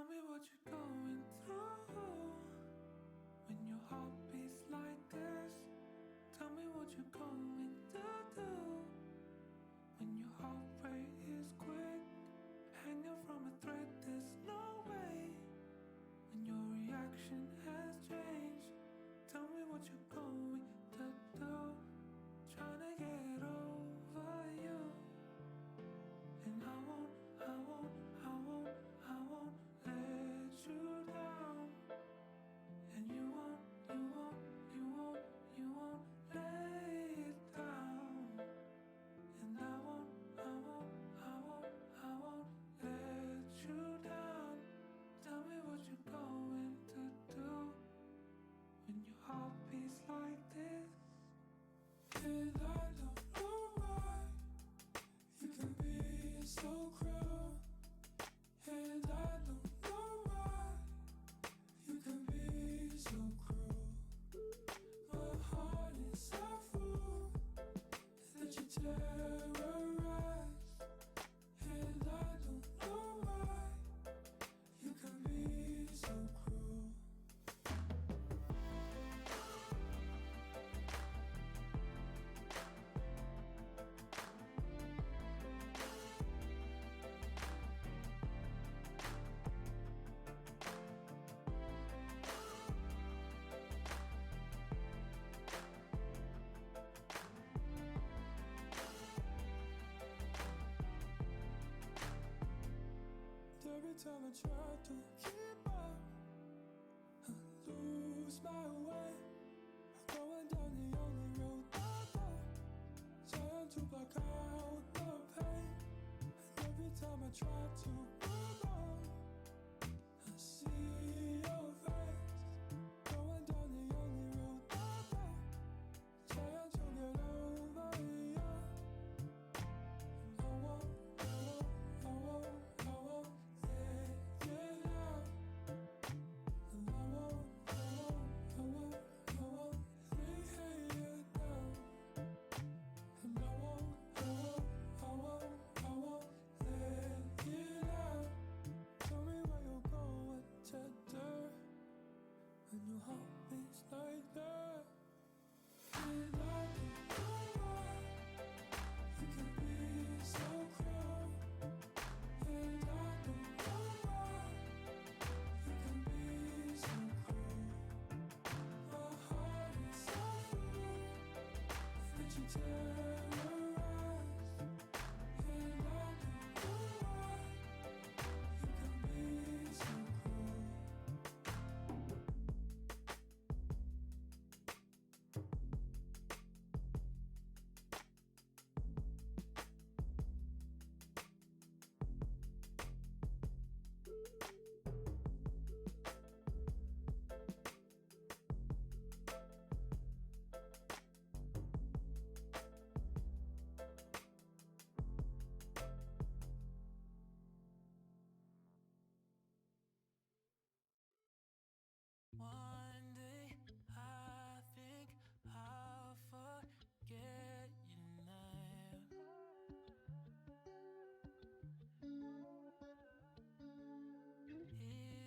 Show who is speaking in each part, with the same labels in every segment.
Speaker 1: Tell me what you're going through when your heart beats like this. Tell me what you're going to do when your heart rate is quick, hanging from a thread. There's no way when your reaction has changed. Tell me what you're going to do, trying to get over you. And I won't let you down. And you won't lay it down. And I won't let you down. Tell me what you're going to do when your heart beats like this. And I don't know why you can be so cruel. And I don't know why you can be so cruel. My heart is a fool that you terrorize. And I don't know why you can be so cruel. Every time I try to keep up, I lose my way. I'm going down the only road I know, trying to block out the pain. And every time I try to move on, I see your face. Going down the only road I know, trying to get over you. And I won't let you down. And I won't One day I think I'll forget your name.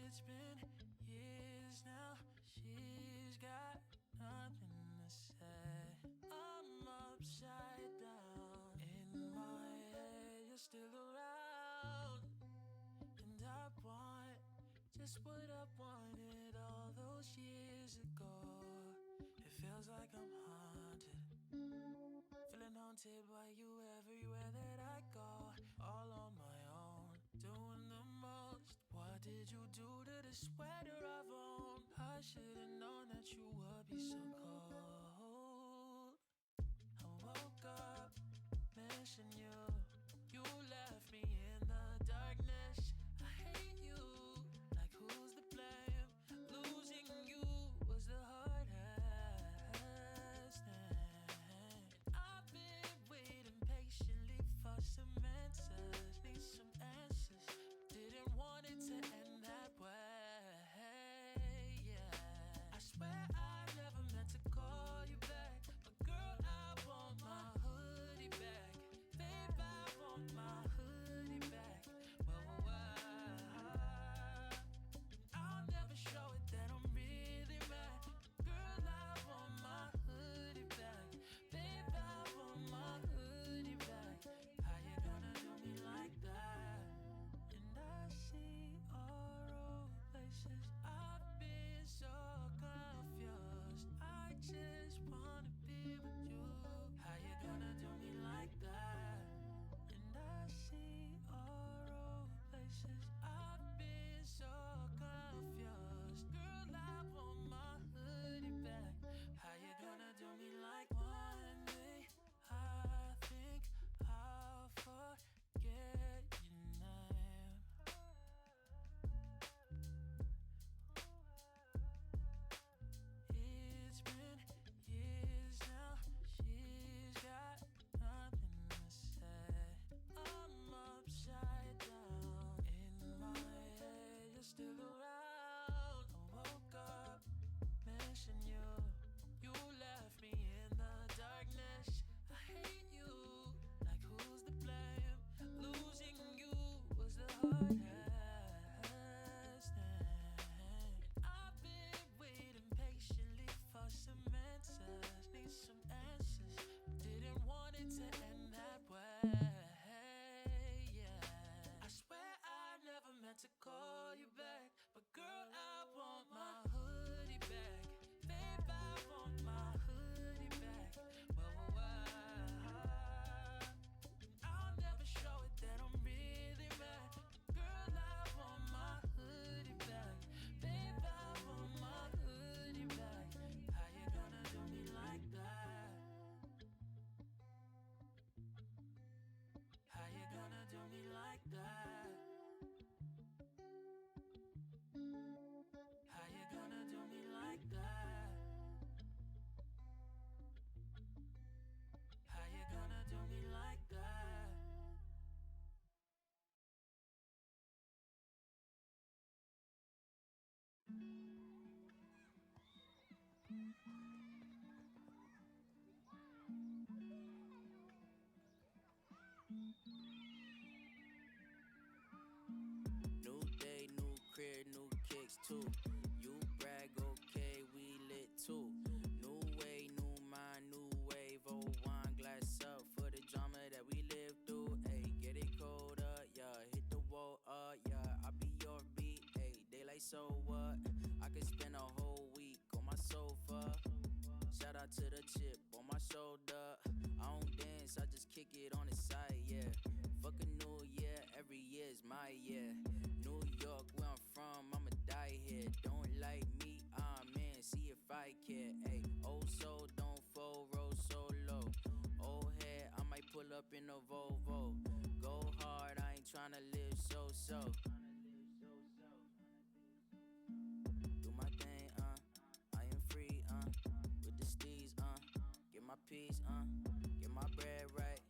Speaker 1: It's been years now, she's got nothing to say. I'm upside down, in my head you're still around. And I want just what I wanted all those years ago. It feels like I'm haunted, feeling haunted by you everywhere that I go. All on my own, doing the most. What did you do to the sweater I've owned? I should've known that you would be so cold. I woke up missing you. You left me in the darkness. I hate you. Like who's to blame? Losing you was the hardest thing. I've been waiting patiently for some answers. Need some answers. Didn't want it to end that way. Yeah. I swear I never meant to go I've been waiting patiently for some answers. Need some answers. Didn't want it to end that way. Yeah. I swear I never meant to call you back, but girl, I want my hoodie back. Babe, I want my hoodie back. I'll never show it that I'm really mad. Girl, I want my hoodie back. Babe, I want my hoodie back. How you gonna do me like that? How you gonna do me like that? How you gonna do me like that? How you gonna do me like that?
Speaker 2: New day, new crib, new kicks too. You brag, okay, we lit too. New way, new mind, new wave. Oh, wine glass up for the drama that we live through. Ayy, get it cold up, yeah. Hit the wall up, yeah. I'll be your beat, ayy. Daylight, so what? I could spend a whole week on my sofa. Shout out to the chip on my shoulder. I don't dance, I just kick it on the side, yeah. Fuck a new year, every year's my year. New York, where I'm from, I'ma die here. Don't like me, man, see if I care. Ayy, old soul, don't fold, roll solo. Old head, I might pull up in a Volvo. Go hard, I ain't tryna live so. Do my thing, I am free, with the steez, get my peace, get my bread right,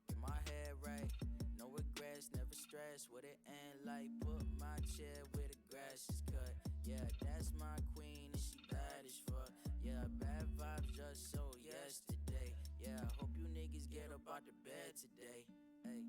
Speaker 2: get my head right. No regrets, never stress, what it end like. Put my chair where the grass is cut. Yeah, that's my queen and she bad as fuck. Yeah, bad vibes just so yesterday. Yeah, hope you niggas get up out the bed today. Hey,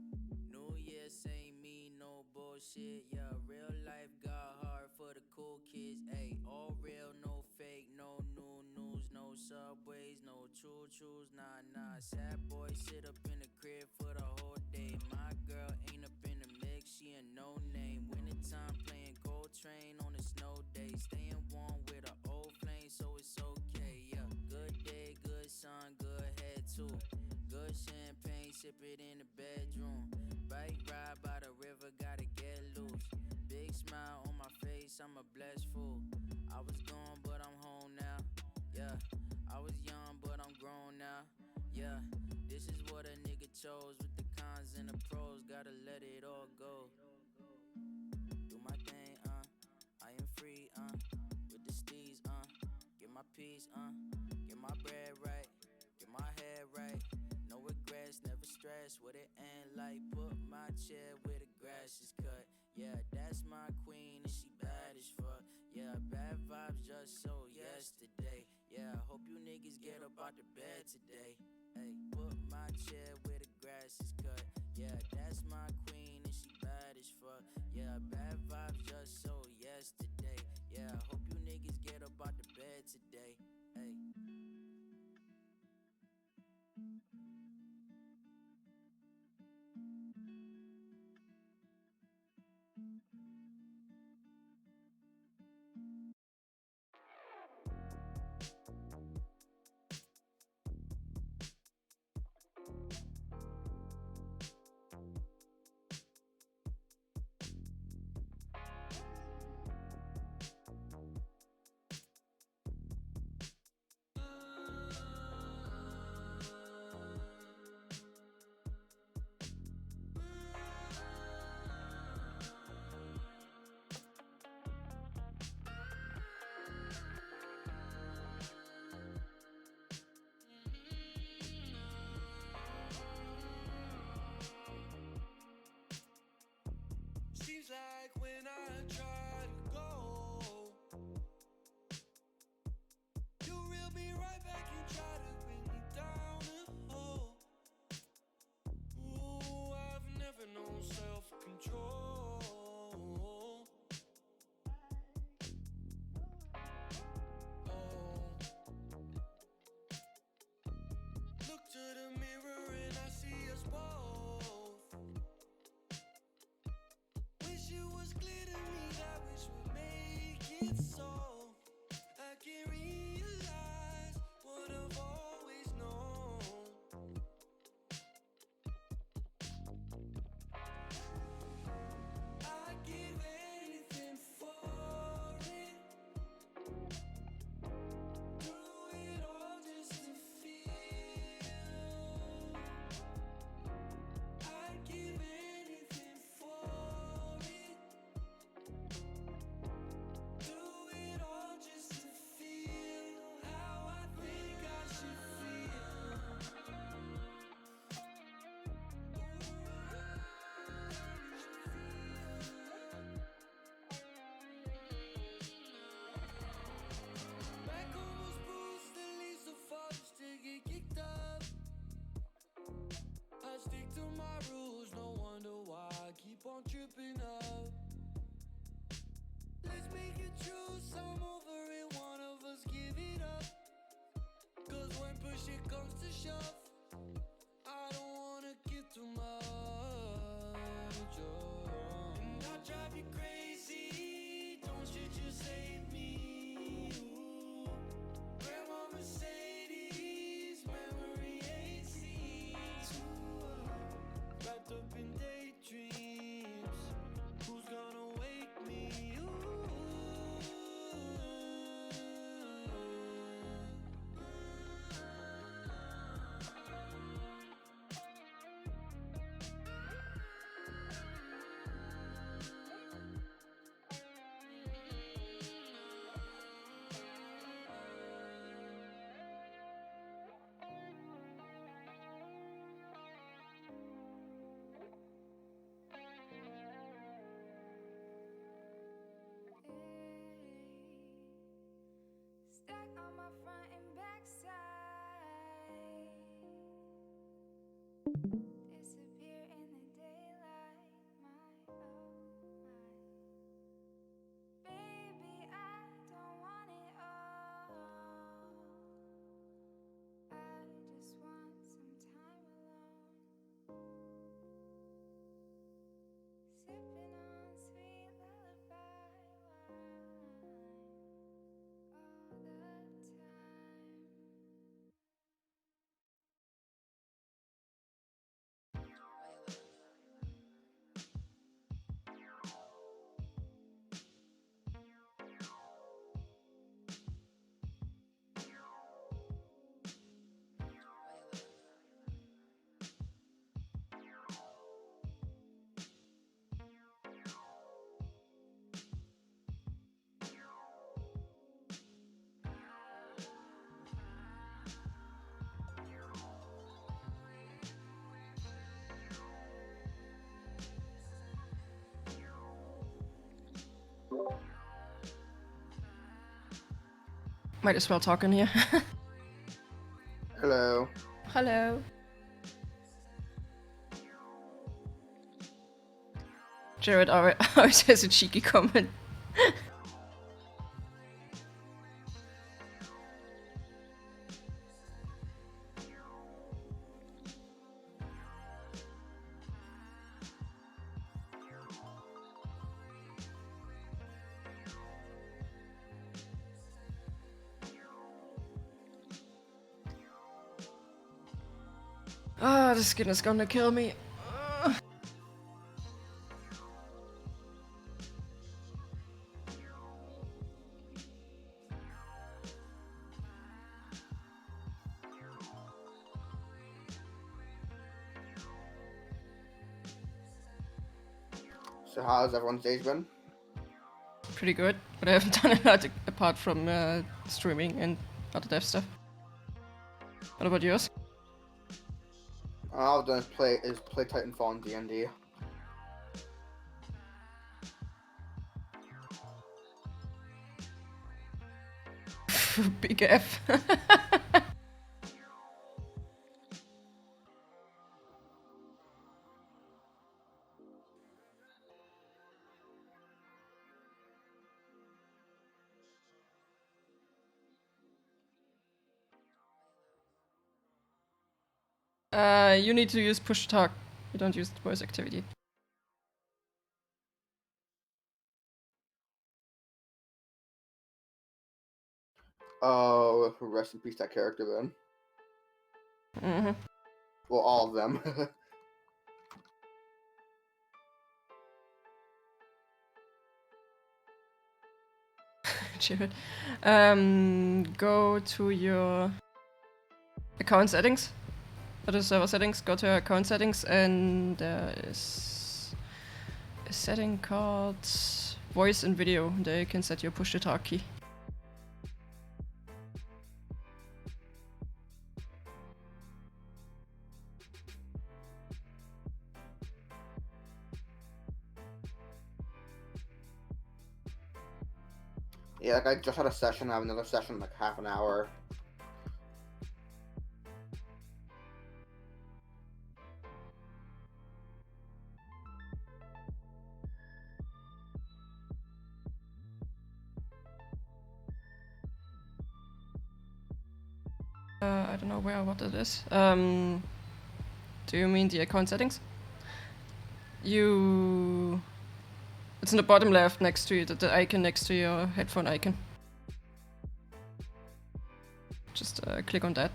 Speaker 2: New Year, same me, no bullshit. Yeah, real life got hard for the cool kids. Hey, all real, no fake, no new news, no subways, no choo-choos, nah. Sad boy sit up in the crib for the whole day. My girl ain't up in the mix, she a no name. Wintertime playing Coltrane on a snow day. Staying warm with an old flame, so it's okay, yeah. Good day, good sun, good head too. Good champagne, sip it in the bedroom. Bike ride by the river, gotta get loose. Big smile on my face, I'm a blessed fool. I was gone, but I'm home now, yeah. I was young, but I'm grown now, yeah. This is what a nigga chose, with the cons and the pros, gotta let it all go. Do my thing, I am free, with the steez, get my peace, get my bread right, get my head right. No regrets, never stress, what it end like. Put my chair where the grass is cut. Yeah, that's my queen and she bad as fuck. Yeah, bad vibes just so yesterday. Yeah, hope you niggas get up out the bed today. Hey, put my chair where the grass is cut. Yeah, that's my queen and she bad as fuck. Yeah, bad vibes just so yesterday. Yeah, hope you niggas get up out the bed today. Hey.
Speaker 1: mirror and I see us both. Wish it was clear to me that wish would make it so. I can realize what I've always known. I'd give anything for it. Do it all just to feel. I'd give anything for it. Do it all just to feel how I think I should feel. Back home was bruised, at least the fathers to get kicked up. I stick to my rules, no wonder why I keep on tripping up. Let's make it true, some over it, one of us give it up. Cause when push it comes to shove, I don't wanna give too much. And I drive you crazy, don't you just save me. Ooh. Grandma Mercedes, memory AC. Wrapped up in daydreams, who's gonna wake me?
Speaker 3: Stack on my front and back side. Disappear in the daylight, my oh my. Baby, I don't want it all. I just want some time alone. Sipping on sweet lullaby wine all the time.
Speaker 4: Might as well talk in here.
Speaker 5: Hello.
Speaker 4: Hello. Jared always has a cheeky comment. Ah, the skin is gonna kill me.
Speaker 5: So how's everyone's days been?
Speaker 4: Pretty good, but I haven't done a lot apart from streaming and other dev stuff. What about yours?
Speaker 5: All I've done is play Titanfall on D&D.
Speaker 4: Big F. You need to use push to talk. You don't use the voice activity.
Speaker 5: Oh, rest in peace that character then.
Speaker 4: Mm-hmm.
Speaker 5: Well, all of them.
Speaker 4: Jared. Go to your account settings. Go to server settings, go to account settings, and there is a setting called voice and video. There you can set your push to talk key.
Speaker 5: Yeah, like I just had a session, I have another session in like half an hour.
Speaker 4: I don't know what it is. Do you mean the account settings? It's in the bottom left next to you, the icon next to your headphone icon. Just click on that.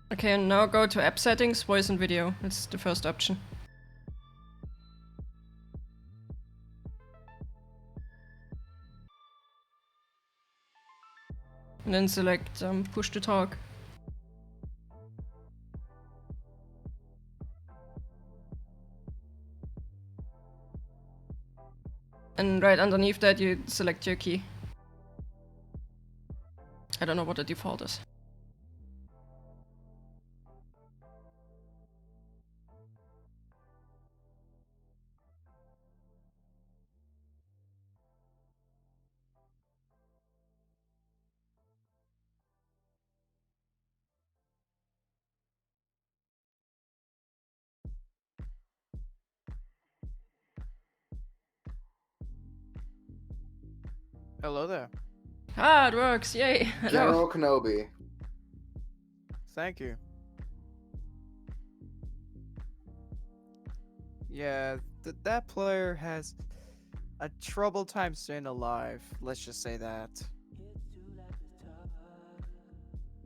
Speaker 4: Okay, and now go to app settings, voice and video. It's the first option. And then select push to talk. And right underneath that you select your key. I don't know what the default is.
Speaker 6: Hello there.
Speaker 4: Ah, it works! Yay! Hello.
Speaker 5: General Kenobi.
Speaker 6: Thank you. Yeah, that player has a troubled time staying alive. Let's just say that.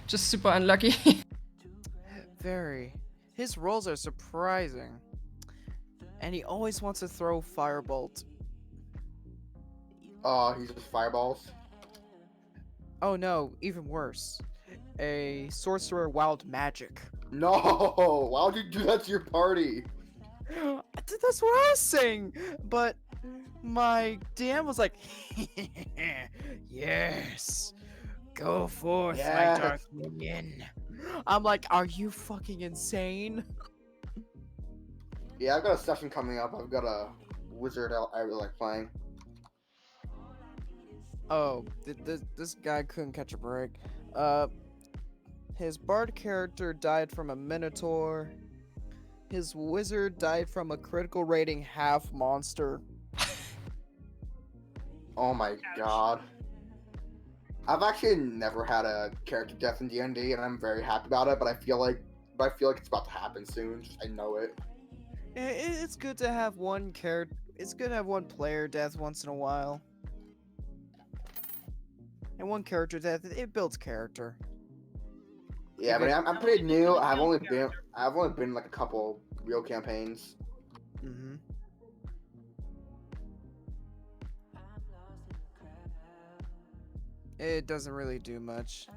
Speaker 4: Just super unlucky.
Speaker 6: Very. His rolls are surprising. And he always wants to throw Firebolt.
Speaker 5: Oh, he uses fireballs.
Speaker 6: Oh no, even worse. A Sorcerer Wild Magic.
Speaker 5: No! Why would you do that to your party?
Speaker 6: That's what I was saying! But my DM was like, yes! Go forth,
Speaker 5: Yes.
Speaker 6: my dark minion. I'm like, are you fucking insane?
Speaker 5: Yeah, I've got a session coming up. I've got a wizard I really like playing.
Speaker 6: Oh, this guy couldn't catch a break. His bard character died from a minotaur. His wizard died from a critical rating half monster.
Speaker 5: Oh my god. I've actually never had a character death in D&D, and I'm very happy about it. But I feel like it's about to happen soon. I know it.
Speaker 6: It's good to have one character. It's good to have one player death once in a while. And one character death, it builds character.
Speaker 5: Yeah, but I'm pretty new. I've only been like a couple real campaigns.
Speaker 6: Mm-hmm. It doesn't really do much.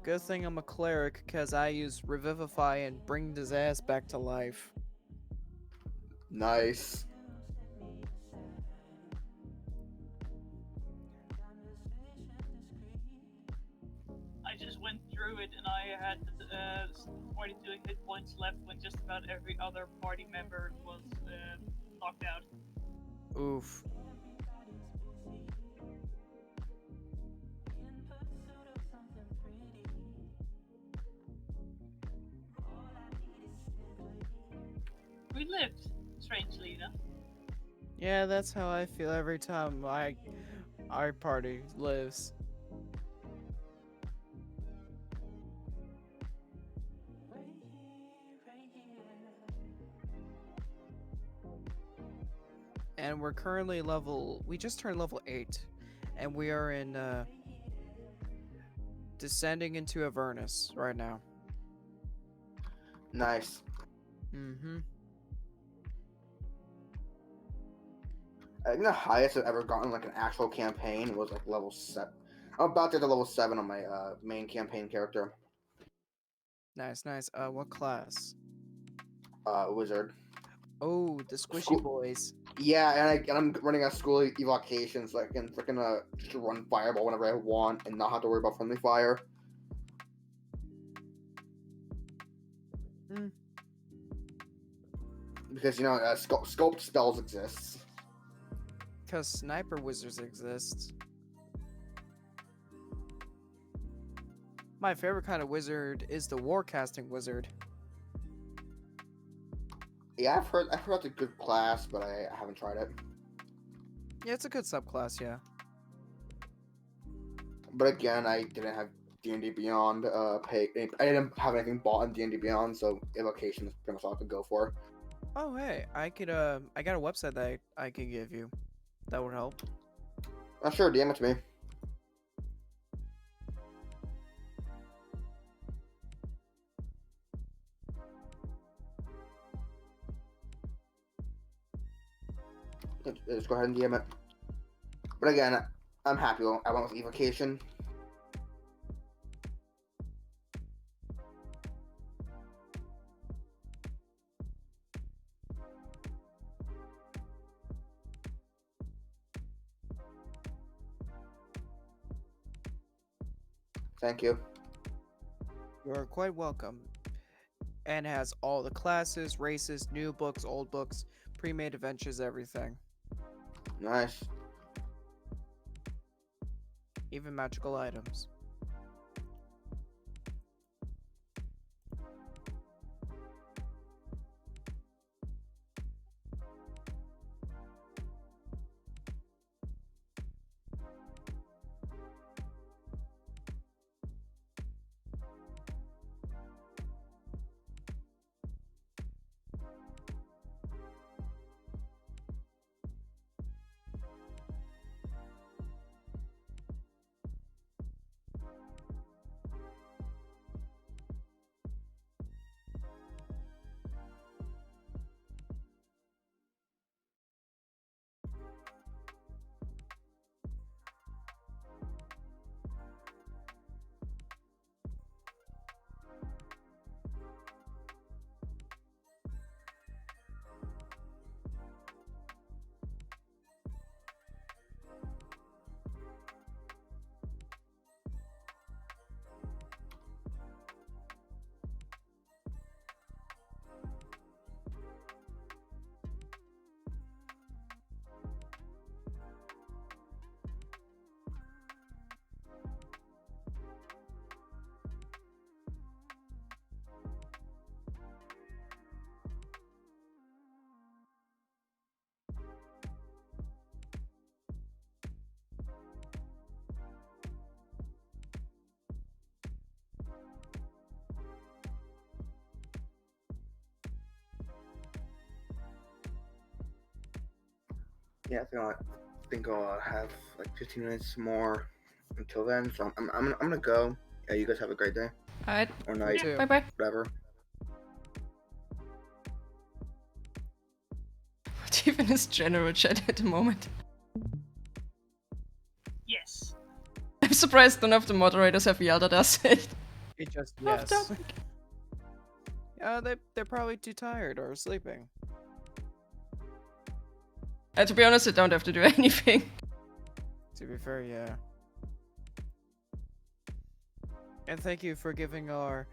Speaker 6: Good thing I'm a cleric, because I use Revivify and bring his ass back to life.
Speaker 5: Nice.
Speaker 7: died, and I had 42 hit points left when just about every other party member was knocked out.
Speaker 6: Oof.
Speaker 7: We lived, strangely enough.
Speaker 6: Yeah, that's how I feel every time our party lives. And we're currently we just turned level 8, and we are in descending into Avernus right now.
Speaker 5: Nice.
Speaker 6: Mm-hmm.
Speaker 5: I think the highest I've ever gotten like an actual campaign was like level 7. I'm about to get to level 7 on my main campaign character.
Speaker 6: Nice, nice. What class?
Speaker 5: Wizard.
Speaker 6: Oh, the squishy
Speaker 5: School-
Speaker 6: boys.
Speaker 5: Yeah, and I'm running a school evocation, so I can freaking just run fireball whenever I want and not have to worry about friendly fire.
Speaker 6: Hmm.
Speaker 5: Because scoped spells exists.
Speaker 6: Because sniper wizards exist. My favorite kind of wizard is the warcasting wizard.
Speaker 5: Yeah, I've heard it's a good class, but I haven't tried it.
Speaker 6: Yeah, it's a good subclass, yeah.
Speaker 5: But again, I didn't have D&D Beyond I didn't have anything bought in D&D Beyond, so evocation is pretty much all I could go for.
Speaker 6: Oh, hey, I got a website that I could give you. That would help.
Speaker 5: Sure, DM it to me. Just go ahead and DM it. But again, I'm happy. I went with evocation. Thank you.
Speaker 6: You are quite welcome. And has all the classes, races, new books, old books, pre-made adventures, everything.
Speaker 5: Nice.
Speaker 6: Even magical items.
Speaker 5: Yeah, I think I'll have like 15 minutes more until then. So I'm gonna go. Yeah, you guys have a great day
Speaker 4: Alright,
Speaker 5: or night,
Speaker 6: too.
Speaker 4: bye bye.
Speaker 5: whatever.
Speaker 4: What even is general chat at the moment?
Speaker 7: Yes.
Speaker 4: I'm surprised none of the moderators have yelled at us.
Speaker 6: It just
Speaker 4: Off
Speaker 6: yes.
Speaker 4: topic.
Speaker 6: They're probably too tired or sleeping.
Speaker 4: To be honest, I don't have to do anything.
Speaker 6: To be fair, yeah. And thank you for giving our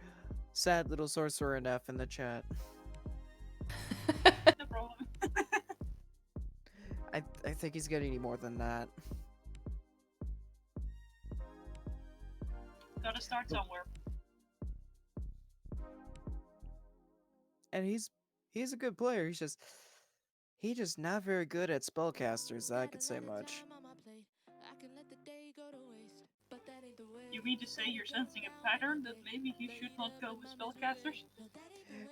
Speaker 6: sad little sorcerer an F in the chat.
Speaker 7: No problem.
Speaker 6: I think he's gonna need more than that.
Speaker 7: Gotta start somewhere.
Speaker 6: And he's a good player. He's just not very good at spellcasters. I could say much.
Speaker 7: You mean to say you're sensing a pattern that maybe he should not go with spellcasters?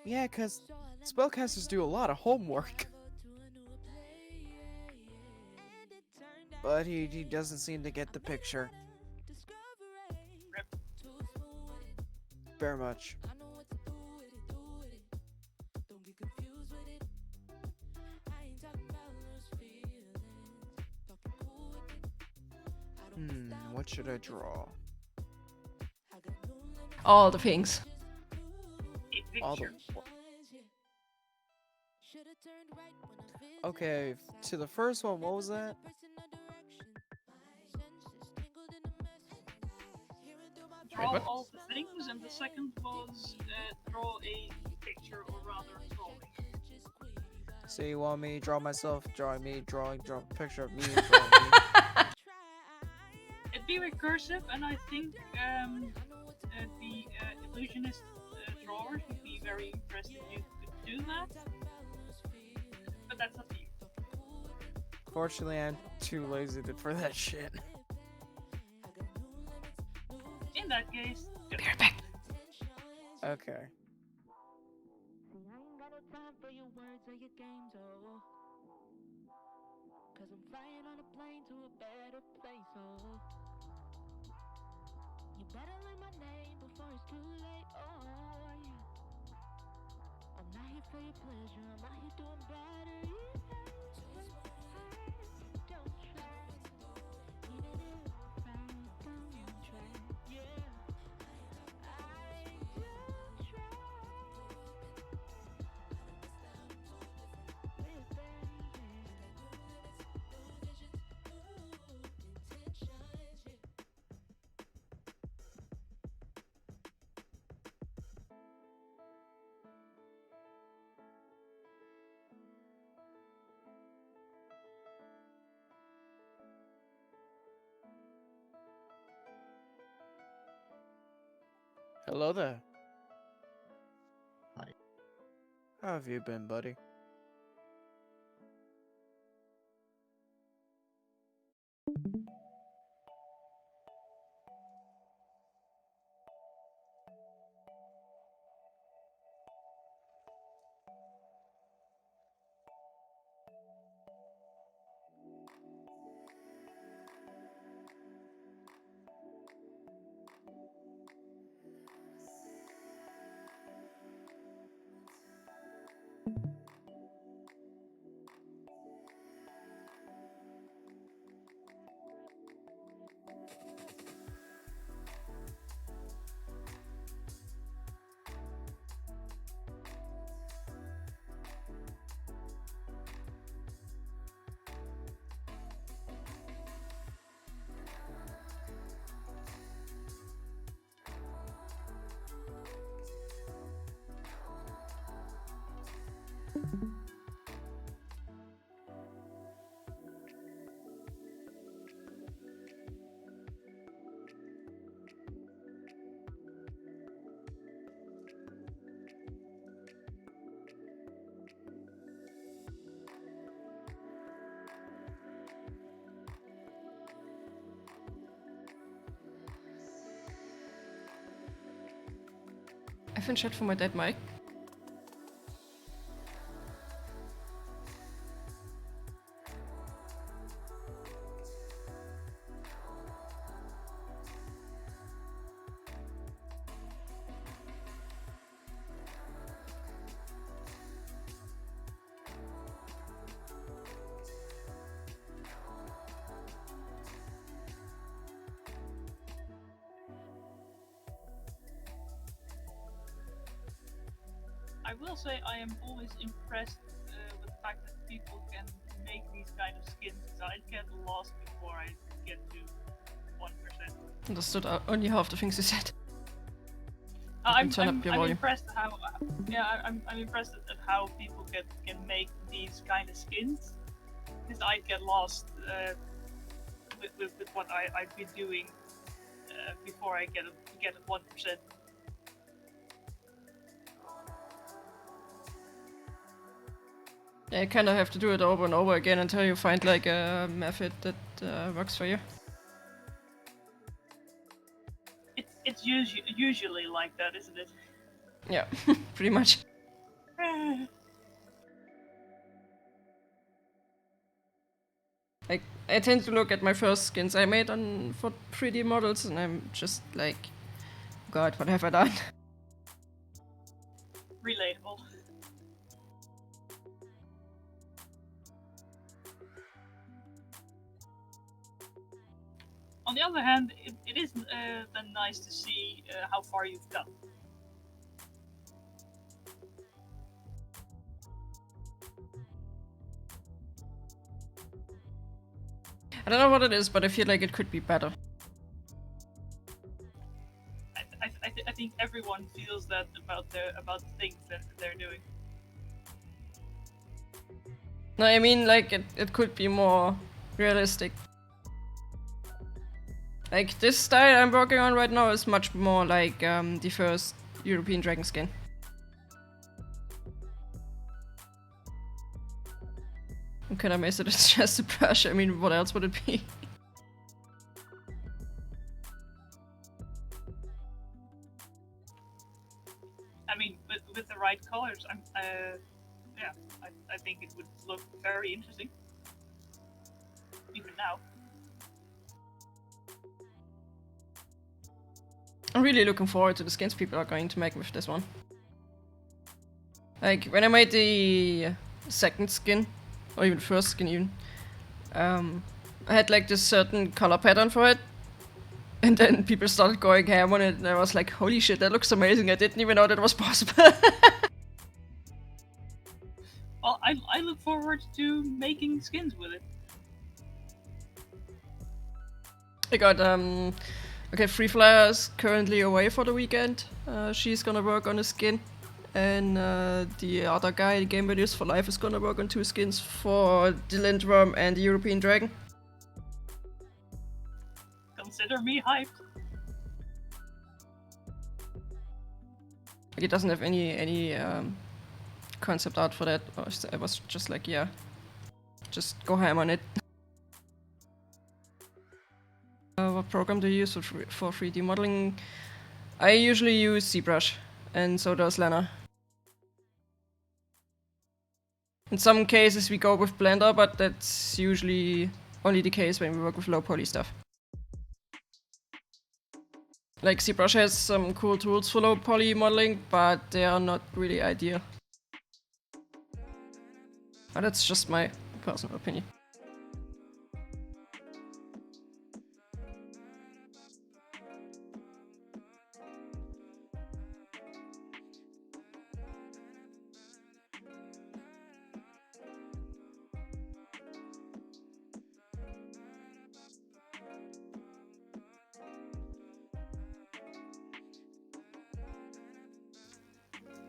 Speaker 6: Yeah, cause spellcasters do a lot of homework. But he doesn't seem to get the picture.
Speaker 7: Rip.
Speaker 6: Very much. What should I draw?
Speaker 4: All the things.
Speaker 7: A
Speaker 6: All the...
Speaker 7: picture.
Speaker 6: Okay, to the first one, what was that?
Speaker 7: Draw
Speaker 4: what?
Speaker 7: all the things, and the second was draw a picture, or rather drawing.
Speaker 6: So you want me to draw myself, drawing me, draw a picture of me, drawing me.
Speaker 7: It'd be recursive, and I think the illusionist drawers would be very impressed if you could do that. But that's up to you.
Speaker 6: Fortunately, I'm too lazy for that shit.
Speaker 7: In that case, go.
Speaker 4: Be right back.
Speaker 6: Okay.
Speaker 1: Cause I'm flying on a plane to a better place, oh. You better learn my name before it's too late, oh yeah. I'm not here for your pleasure, I'm out here doing better, yeah. Don't try, even if I don't try, yeah. I don't try. With them,
Speaker 6: Hello there.
Speaker 5: Hi.
Speaker 6: How have you been, buddy?
Speaker 4: I've been shot for my dead mic.
Speaker 7: I will say I am always impressed with the fact that people can make these kind of skins, because I get lost before I get to 1%.
Speaker 4: Understood only half the things you said. turn up your
Speaker 7: I'm
Speaker 4: volume.
Speaker 7: impressed how I'm impressed at how people can make these kind of skins, because I get lost with what I've been doing before I get a 1%.
Speaker 4: Yeah, you kind of have to do it over and over again until you find like a method that works for you.
Speaker 7: It's usually like that, isn't it?
Speaker 4: Yeah, pretty much. Like, I tend to look at my first skins I made for 3D models, and I'm just like, God, what have I done?
Speaker 7: Relatable. On the other hand, it is then nice to see how far you've come.
Speaker 4: I don't know what it is, but I feel like it could be better.
Speaker 7: I think everyone feels that about the things that they're doing.
Speaker 4: No, I mean, like, it could be more realistic. Like, this style I'm working on right now is much more like the first European dragon skin. How can I miss it? It's just a brush. I mean, what else would it be?
Speaker 7: I mean, with the right colors, I think it would look very interesting. Even now.
Speaker 4: I'm really looking forward to the skins people are going to make with this one. Like, when I made the second skin, or even first skin even, I had like this certain color pattern for it. And then people started going ham on it, and I was like, holy shit, that looks amazing, I didn't even know that was possible.
Speaker 7: Well, I look forward to making skins with it.
Speaker 4: I got, okay, Free Flyer is currently away for the weekend. She's gonna work on a skin. And the other guy, the Game Videos for Life, is gonna work on 2 skins for the Lindworm and the European Dragon.
Speaker 7: Consider me hyped.
Speaker 4: Like, it doesn't have any concept art for that. I was just like, yeah, just go ham on it. What program do you use for 3D modeling? I usually use ZBrush, and so does Lena. In some cases we go with Blender, but that's usually only the case when we work with low poly stuff. Like, ZBrush has some cool tools for low poly modeling, but they are not really ideal. But that's just my personal opinion.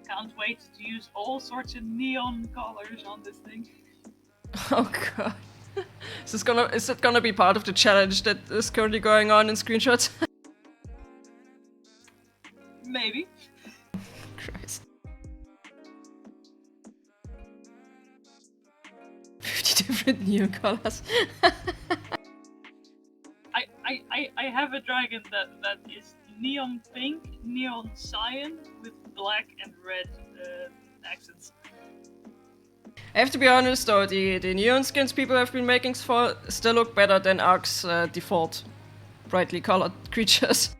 Speaker 7: Can't wait to use all sorts of neon colors on this thing.
Speaker 4: Oh god. Is it gonna be part of the challenge that is currently going on in screenshots?
Speaker 7: Maybe.
Speaker 4: Christ. 50 different neon colors.
Speaker 7: I have a dragon that is neon pink, neon cyan with black and red accents.
Speaker 4: I have to be honest though, the neon skins people have been making still look better than Ark's default brightly colored creatures.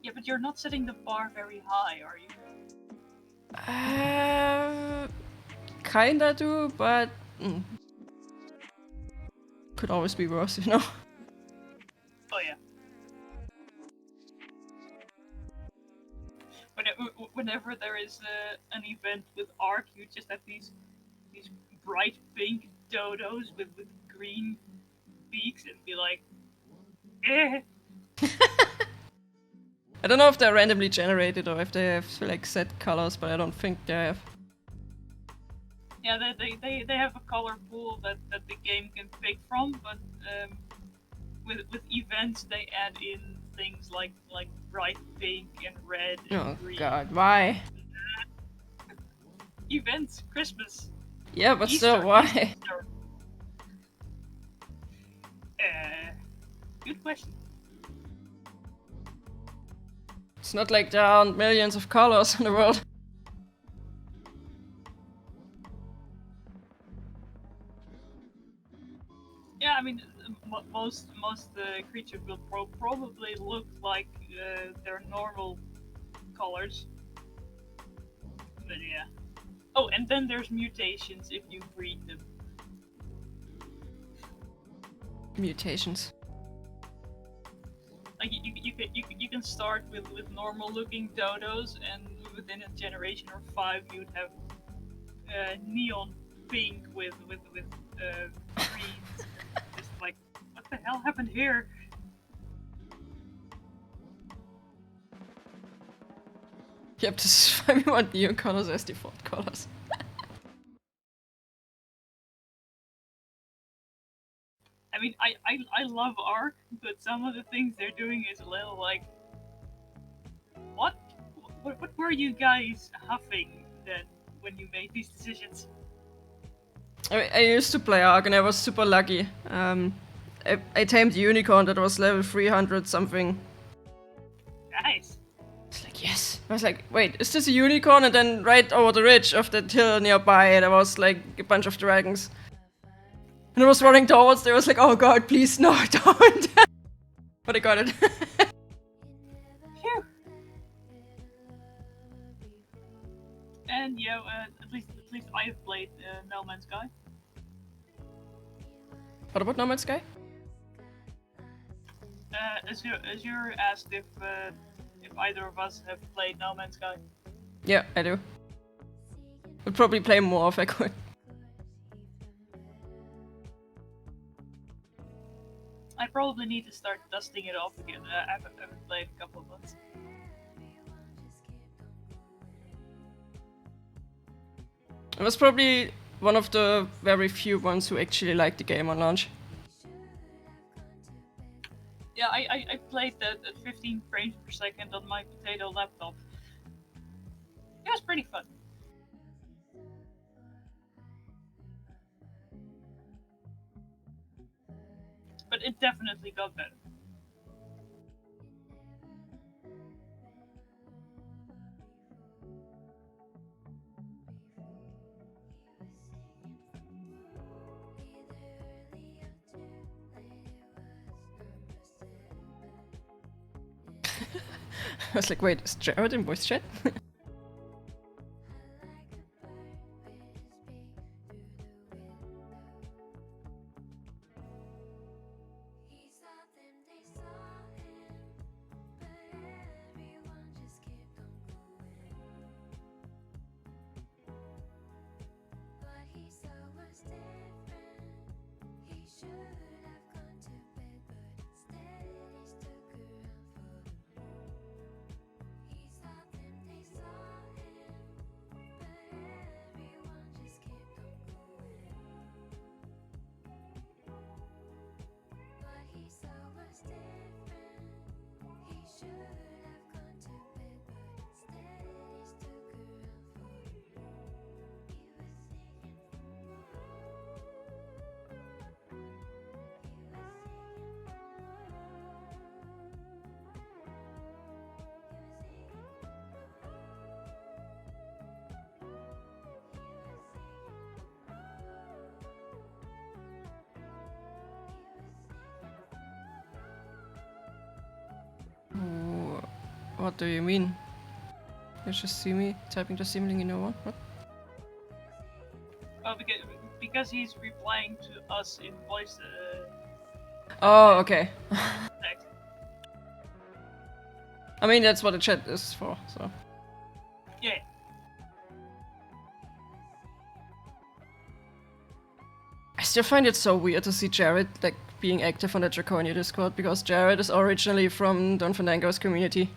Speaker 7: Yeah, but you're not setting the bar very high, are you?
Speaker 4: Kinda do, but could always be worse, you know?
Speaker 7: Oh yeah. Whenever there is an event with Ark, you just have these bright pink dodos with green beaks and be like, eh.
Speaker 4: I don't know if they're randomly generated or if they have like set colors, but I don't think they have.
Speaker 7: Yeah, they have a color pool that the game can pick from, but with events they add in things like bright pink and red and
Speaker 4: Oh
Speaker 7: green.
Speaker 4: god, why?
Speaker 7: Events, Christmas.
Speaker 4: Yeah, but
Speaker 7: Easter,
Speaker 4: still, why?
Speaker 7: Easter. Good question.
Speaker 4: It's not like there aren't millions of colors in the world.
Speaker 7: Yeah, I mean, most creatures will probably look like their normal colors. But yeah. Oh, and then there's mutations if you breed them.
Speaker 4: Mutations.
Speaker 7: Like you can start with normal looking dodos, and within a generation or 5 you'd have neon pink with greens. Just like, what the hell happened here?
Speaker 4: Yep, this is why we want neon colors as default colors.
Speaker 7: I mean, I love Ark, but some of the things they're doing is a little like, what were you guys huffing then when you made these decisions?
Speaker 4: I used to play Ark and I was super lucky. I tamed a unicorn that was level 300 something.
Speaker 7: Nice.
Speaker 4: It's like, yes. I was like, wait, is this a unicorn? And then right over the ridge of that hill nearby, there was like a bunch of dragons. And I was running towards there, I was like, oh god, please, no, don't. But I got it.
Speaker 7: Phew. And yeah, at least I have played No Man's Sky.
Speaker 4: What about No Man's Sky?
Speaker 7: Azure asked if either of us have played No Man's Sky.
Speaker 4: Yeah, I do. Would probably play more if I could.
Speaker 7: I probably need to start dusting it off again. I haven't played a couple of months.
Speaker 4: I was probably one of the very few ones who actually liked the game on launch.
Speaker 7: Yeah, I played that at 15 frames per second on my potato laptop. It was pretty fun. But it definitely got better.
Speaker 4: I was like, wait, is Jared in voice chat? What do you mean? You just see me typing the simling in one? What?
Speaker 7: Oh, because he's replying to us in voice
Speaker 4: Oh, okay.
Speaker 7: text.
Speaker 4: I mean, that's what the chat is for, so.
Speaker 7: Yeah.
Speaker 4: I still find it so weird to see Jared, like, being active on the Draconia Discord, because Jared is originally from Don Fandango's community.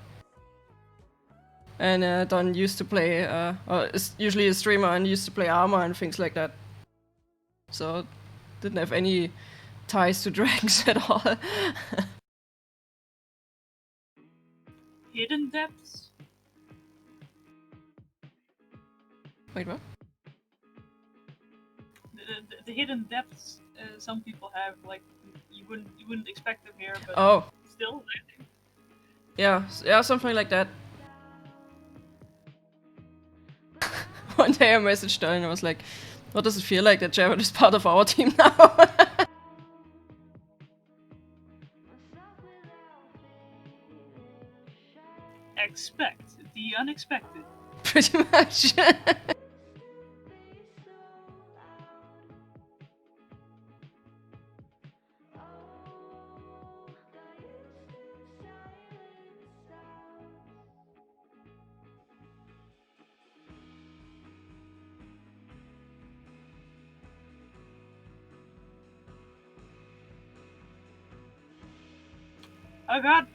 Speaker 4: And Don used to play, or is usually a streamer and used to play armor and things like that. So didn't have any ties to dragons at all.
Speaker 7: Hidden depths?
Speaker 4: Wait, what?
Speaker 7: The hidden depths some people have, like, you wouldn't expect them here, but
Speaker 4: Oh,
Speaker 7: still.
Speaker 4: yeah, something like that. One day I messaged her and I was like, what does it feel like that Jared is part of our team now?
Speaker 7: Expect the unexpected.
Speaker 4: Pretty much.
Speaker 7: Oh god!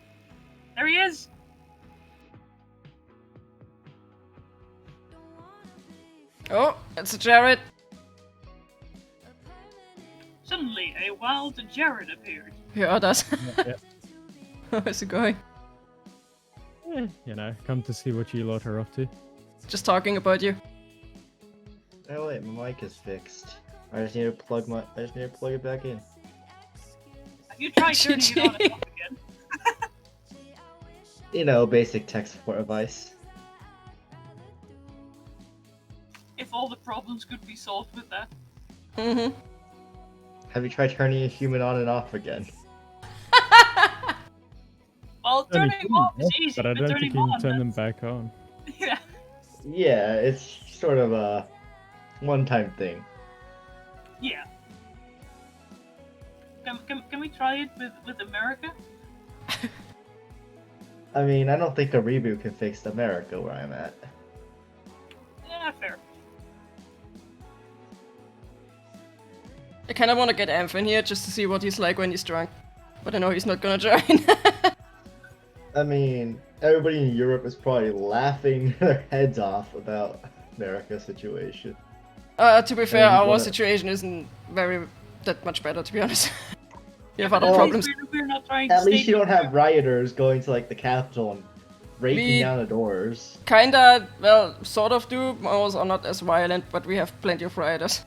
Speaker 7: There he is!
Speaker 4: Oh, it's a Jared.
Speaker 7: Suddenly, a wild Jared appeared.
Speaker 4: Yeah, that's.
Speaker 8: Yeah.
Speaker 4: How's it going?
Speaker 8: You know, come to see what you lot are up to.
Speaker 4: Just talking about you.
Speaker 9: Oh wait, my mic is fixed. I just need to plug it back in.
Speaker 7: Have you tried turning it on and off again?
Speaker 9: You know, basic tech support advice.
Speaker 7: If all the problems could be solved with that.
Speaker 4: Mm-hmm.
Speaker 9: Have you tried turning a human on and off again?
Speaker 7: Well, turning them off is easy,
Speaker 8: But I don't
Speaker 7: turning
Speaker 8: think you can
Speaker 7: on,
Speaker 8: turn them
Speaker 7: that's-
Speaker 8: back on.
Speaker 7: Yeah.
Speaker 9: Yeah, it's sort of a one-time thing.
Speaker 7: Yeah. Can we try it with America?
Speaker 9: I mean, I don't think a reboot can fix America where I'm at.
Speaker 7: Yeah, fair.
Speaker 4: I kind of want to get Amph in here just to see what he's like when he's drunk. But I know he's not gonna join.
Speaker 9: I mean, everybody in Europe is probably laughing their heads off about America's situation.
Speaker 4: To be fair,
Speaker 9: And
Speaker 4: our
Speaker 9: what-
Speaker 4: situation isn't that much better, to be honest. We have other
Speaker 7: At least
Speaker 4: problems.
Speaker 7: We're not trying to
Speaker 9: At least
Speaker 7: stay
Speaker 9: you don't have
Speaker 7: together.
Speaker 9: rioters going to like the Capitol and breaking
Speaker 4: We-
Speaker 9: down the doors.
Speaker 4: Kinda, well, sort of do. Ours are not as violent, but we have plenty of rioters.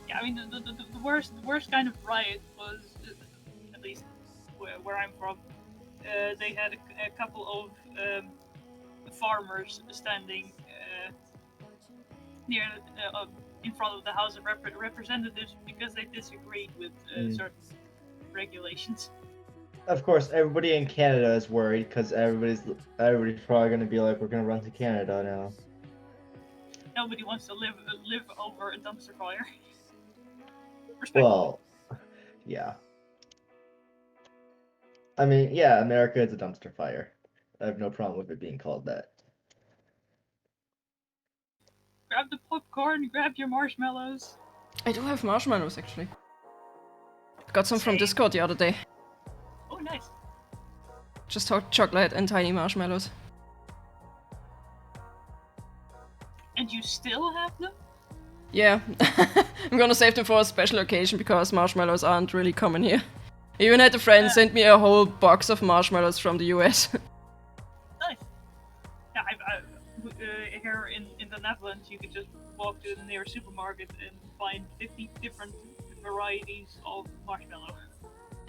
Speaker 7: Yeah, I mean, the worst kind of riot was, at least where I'm from, they had a couple of farmers standing near in front of the House of Representatives because they disagreed with certain regulations.
Speaker 9: Of course, everybody in Canada is worried because everybody's probably gonna be like, we're gonna run to Canada now.
Speaker 7: Nobody wants to live over a dumpster fire. Respect.
Speaker 9: Well, yeah. I mean, yeah, America is a dumpster fire. I have no problem with it being called that.
Speaker 7: Grab the popcorn, grab your marshmallows.
Speaker 4: I do have marshmallows, actually. Got some from
Speaker 7: Same.
Speaker 4: Discord the other day.
Speaker 7: Oh, nice.
Speaker 4: Just hot chocolate and tiny marshmallows.
Speaker 7: And you still have them?
Speaker 4: Yeah, I'm gonna save them for a special occasion because marshmallows aren't really common here. I even had a friend send me a whole box of marshmallows from the US.
Speaker 7: Nice. Yeah, here in the Netherlands, you could just walk to the nearest supermarket and find 50 different varieties of marshmallow.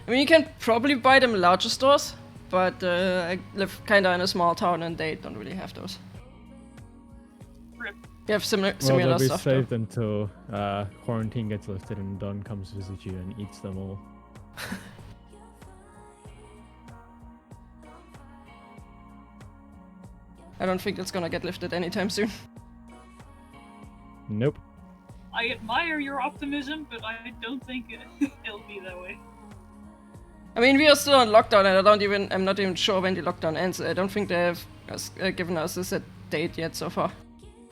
Speaker 4: I mean, you can probably buy them in larger stores, but I live kinda in a small town and they don't really have those.
Speaker 7: Rip.
Speaker 4: We have similar
Speaker 8: Well, they'll be
Speaker 4: stuff though.
Speaker 8: saved until quarantine gets lifted and Don comes to visit you and eats them all.
Speaker 4: I don't think it's gonna get lifted anytime soon.
Speaker 8: Nope.
Speaker 7: I admire your optimism, but I don't think it'll be that way.
Speaker 4: I mean, we are still on lockdown and I'm not even sure when the lockdown ends. I don't think they have given us a set date yet so far.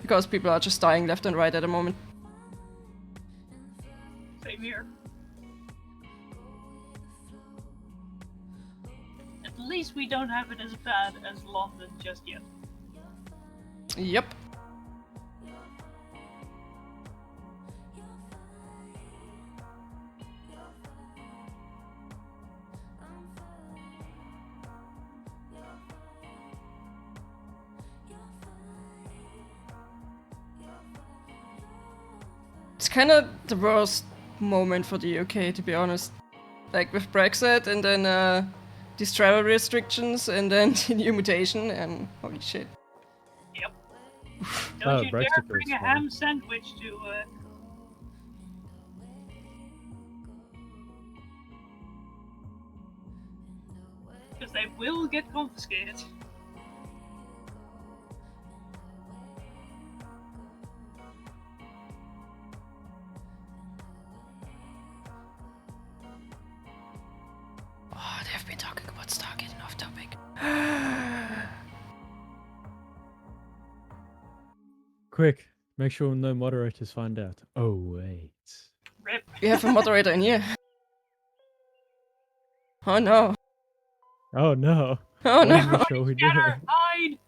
Speaker 4: Because people are just dying left and right at the moment.
Speaker 7: Same here. At least we don't have it as bad as London just yet.
Speaker 4: Yep. It's kind of the worst moment for the UK, to be honest. Like with Brexit and then these travel restrictions and then the new mutation and holy shit.
Speaker 7: Yep.
Speaker 8: Oh,
Speaker 7: Don't you
Speaker 8: Brexit
Speaker 7: dare
Speaker 8: was
Speaker 7: bring a
Speaker 8: fun.
Speaker 7: ham sandwich to. Because they will get confiscated.
Speaker 4: Oh, they have been talking about Stargate and off topic.
Speaker 8: Quick, make sure no moderators find out. Oh wait.
Speaker 7: Rip.
Speaker 4: We have a moderator in here. Oh no.
Speaker 8: Oh no.
Speaker 4: Oh
Speaker 8: What
Speaker 4: no.
Speaker 8: is the show we doing?
Speaker 7: Scatter, hide!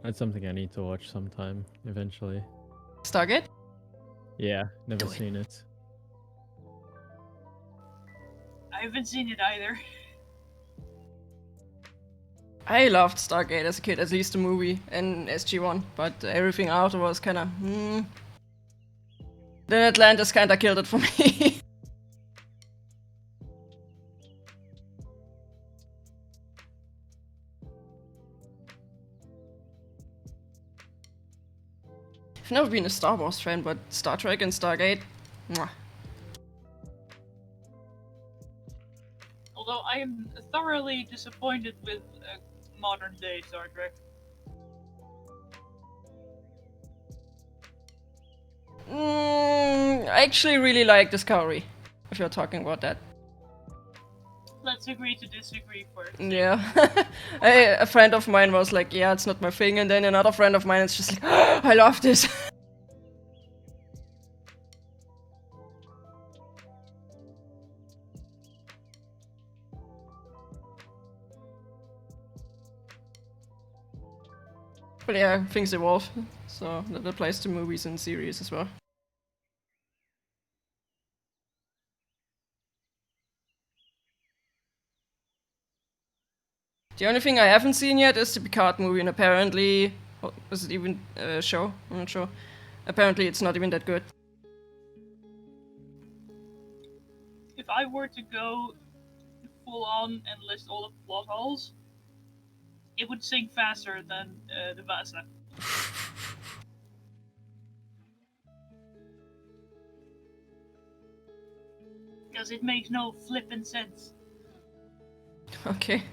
Speaker 8: That's something I need to watch sometime, eventually.
Speaker 4: Stargate?
Speaker 8: Yeah, never
Speaker 4: Do it.
Speaker 8: seen it.
Speaker 7: I haven't seen it either.
Speaker 4: I loved Stargate as a kid, at least the movie and SG-1, but everything after was kinda, Then Atlantis kinda killed it for me. I've never been a Star Wars fan, but Star Trek and Stargate, mwah.
Speaker 7: Although I am thoroughly disappointed with modern day Star Trek.
Speaker 4: I actually really like Discovery, if you're talking about that.
Speaker 7: Let's agree to disagree first.
Speaker 4: Yeah. A friend of mine was like, yeah, it's not my thing, and then another friend of mine is just like, oh, I love this. But yeah, things evolve, so that applies to movies and series as well. The only thing I haven't seen yet is the Picard movie, and apparently, is it even a show? I'm not sure. Apparently, it's not even that good.
Speaker 7: If I were to go full on and list all the plot holes, it would sink faster than the Vasa. Because it makes no flippin' sense.
Speaker 4: Okay.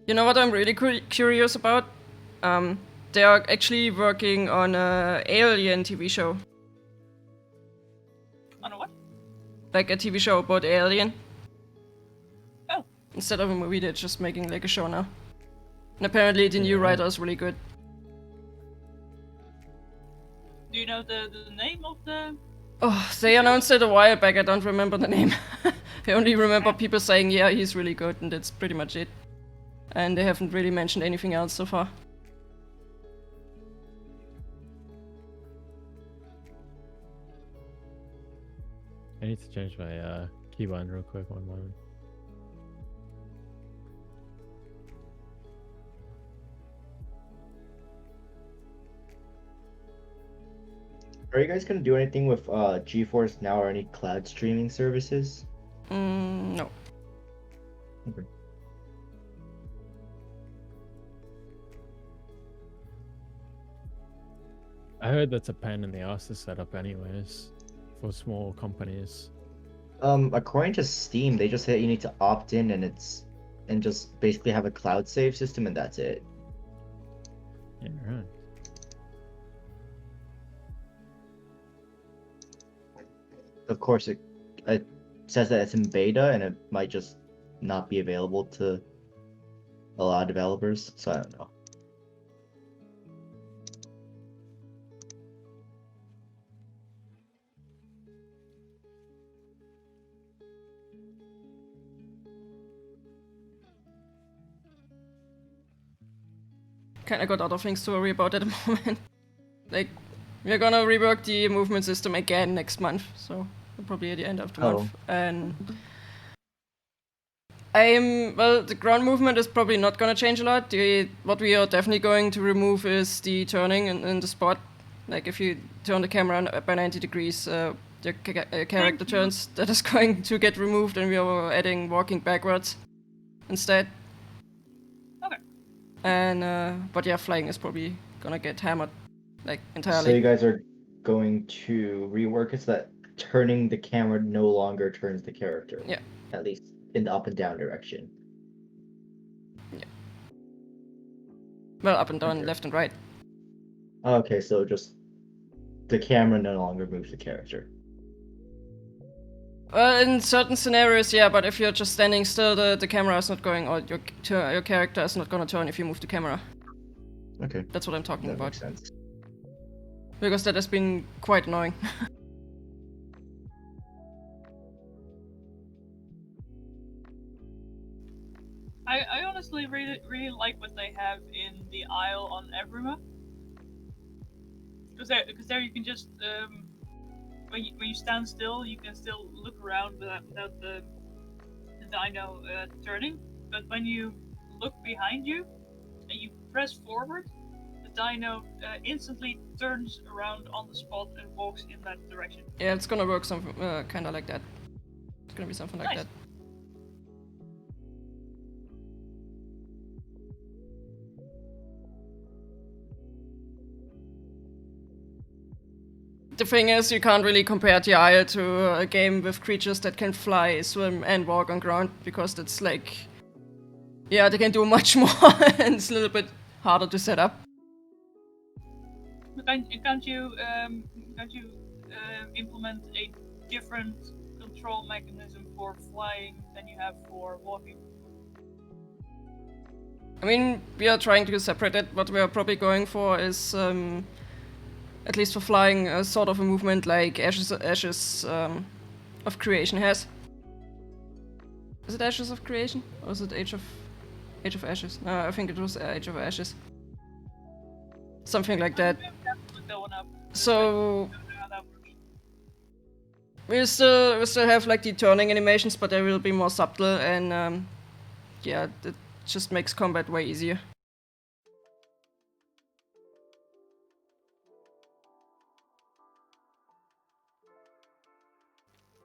Speaker 4: You know what I'm really curious about? They are actually working on a Alien TV show.
Speaker 7: On a what?
Speaker 4: Like a TV show about Alien.
Speaker 7: Oh.
Speaker 4: Instead of a movie, they're just making like a show now. And apparently the new writer is really good.
Speaker 7: Do you know the name of the...
Speaker 4: Oh, they announced it a while back, I don't remember the name. I only remember people saying, yeah, he's really good, and that's pretty much it. And they haven't really mentioned anything else so far.
Speaker 8: I need to change my keybind real quick, one moment.
Speaker 9: Are you guys gonna do anything with GeForce Now or any cloud streaming services?
Speaker 4: No.
Speaker 9: Okay.
Speaker 8: I heard that's a pain in the ass to set up anyways, for small companies.
Speaker 9: According to Steam, they just say you need to opt in and just basically have a cloud save system and that's it.
Speaker 8: Yeah, right.
Speaker 9: Of course, it says that it's in beta and it might just not be available to a lot of developers, so I don't know.
Speaker 4: Kinda got other things to worry about at the moment. Like, we're gonna rework the movement system again next month, so probably at the end of the month. And well, the ground movement is probably not gonna change a lot. What we are definitely going to remove is the turning in the spot. Like, if you turn the camera by 90 degrees, the character turns. That is going to get removed, and we are adding walking backwards instead.
Speaker 7: Okay.
Speaker 4: And but yeah, flying is probably gonna get hammered, like, entirely.
Speaker 9: So you guys are going to rework it so that turning the camera no longer turns the character.
Speaker 4: Yeah.
Speaker 9: At least in the up and down direction.
Speaker 4: Yeah. Well, up and down,
Speaker 9: Okay.
Speaker 4: left and right.
Speaker 9: Okay, so just the camera no longer moves the character.
Speaker 4: In certain scenarios, yeah, but if you're just standing still, the camera is not going, or your character is not gonna turn if you move the camera.
Speaker 9: Okay.
Speaker 4: That's what I'm talking
Speaker 9: That
Speaker 4: about.
Speaker 9: makes sense.
Speaker 4: Because that has been quite annoying.
Speaker 7: I honestly really like what they have in the Isle on Evrima. Because there you can just when you stand still, you can still look around without the dino turning. But when you look behind you and you press forward, the dino instantly turns around on the spot and walks in that direction.
Speaker 4: Yeah, it's gonna work something kind of like that. It's gonna be something like
Speaker 7: Nice.
Speaker 4: that. The thing is, you can't really compare the Isle to a game with creatures that can fly, swim, and walk on ground, because that's like, yeah, they can do much more, and it's a little bit harder to set up.
Speaker 7: Can't you implement a different control mechanism for flying than you have for walking?
Speaker 4: I mean, we are trying to separate it. What we are probably going for is, at least for flying, a sort of a movement like Ashes of Creation has. Is it Ashes of Creation? Or is it Age of Ashes? No, I think it was Age of Ashes. Something like that. So we still have like the turning animations, but they will be more subtle, and yeah, that just makes combat way easier.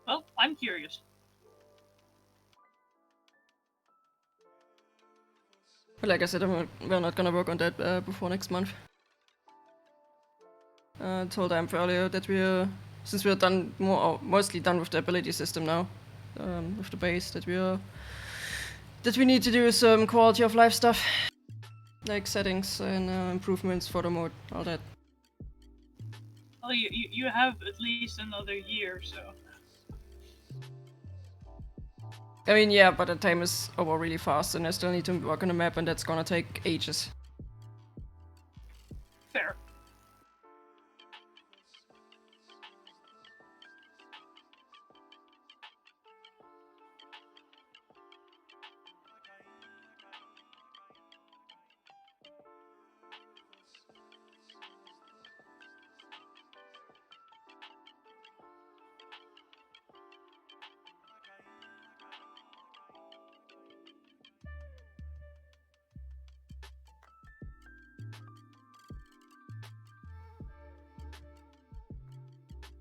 Speaker 7: Well, I'm curious.
Speaker 4: But like I said, we're not gonna work on that before next month. Told Amp earlier that since we're done mostly done with the ability system now, with the base, that we need to do some quality of life stuff, like settings and improvements for the mode, all that.
Speaker 7: Well, you have at least another year, so.
Speaker 4: I mean, yeah, but the time is over really fast, and I still need to work on the map, and that's gonna take ages.
Speaker 7: Fair.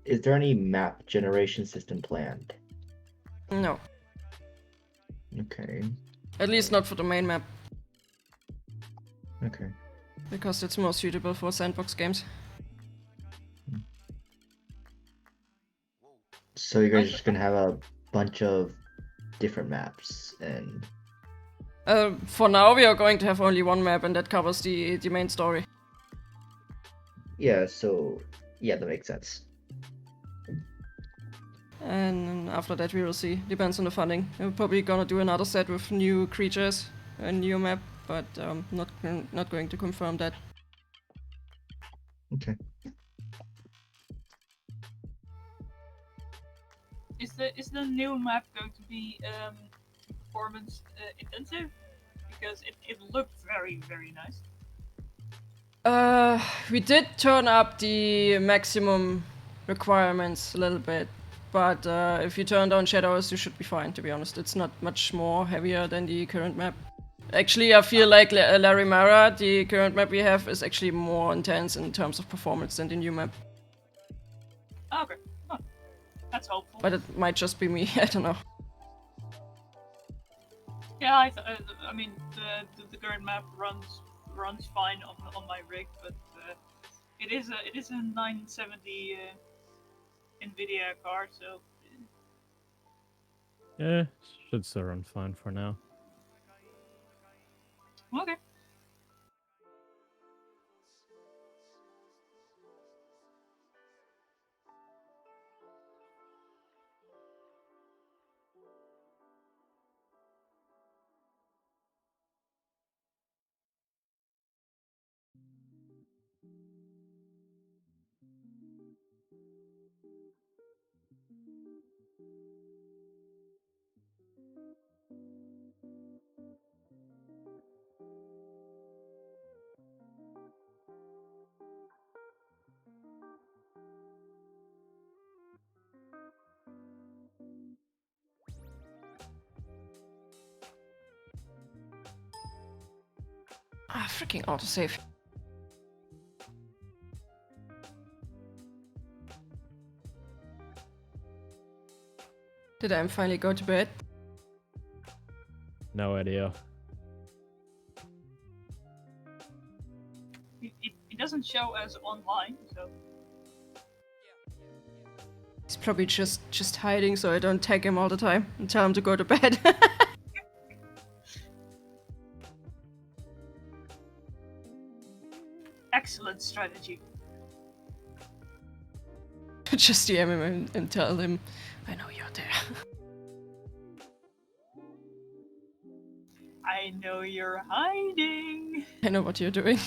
Speaker 9: Is there any map generation system planned?
Speaker 4: No.
Speaker 9: Okay.
Speaker 4: At least not for the main map,
Speaker 9: Okay.
Speaker 4: because it's more suitable for sandbox games.
Speaker 9: So you guys are
Speaker 7: Okay.
Speaker 9: just gonna have a bunch of different maps, and
Speaker 4: For now, we are going to have only one map, and that covers the main story.
Speaker 9: yeah, so yeah, that makes sense.
Speaker 4: And after that, we will see. Depends on the funding. We're probably gonna do another set with new creatures, a new map, but not going to confirm that.
Speaker 9: Okay.
Speaker 7: Is the new map going to be performance intensive? Because it looked very nice.
Speaker 4: We did turn up the maximum requirements a little bit, but if you turn down shadows, you should be fine. To be honest, it's not much more heavier than the current map. Actually, I feel like Larimara, the current map we have, is actually more intense in terms of performance than the new map.
Speaker 7: Okay, oh, that's hopeful.
Speaker 4: But it might just be me. I don't know.
Speaker 7: Yeah, I mean the current map runs fine on my rig, but it is a 970 Nvidia card, so
Speaker 8: Yeah, should still run fine for now.
Speaker 7: okay.
Speaker 4: Ah, freaking autosave. Did I finally go to bed?
Speaker 8: No idea.
Speaker 7: It doesn't show as online, so
Speaker 4: He's probably just hiding so I don't tag him all the time and tell him to go to bed.
Speaker 7: excellent strategy.
Speaker 4: Just DM him and tell him, I know you're there.
Speaker 7: I know you're hiding.
Speaker 4: I know what you're doing.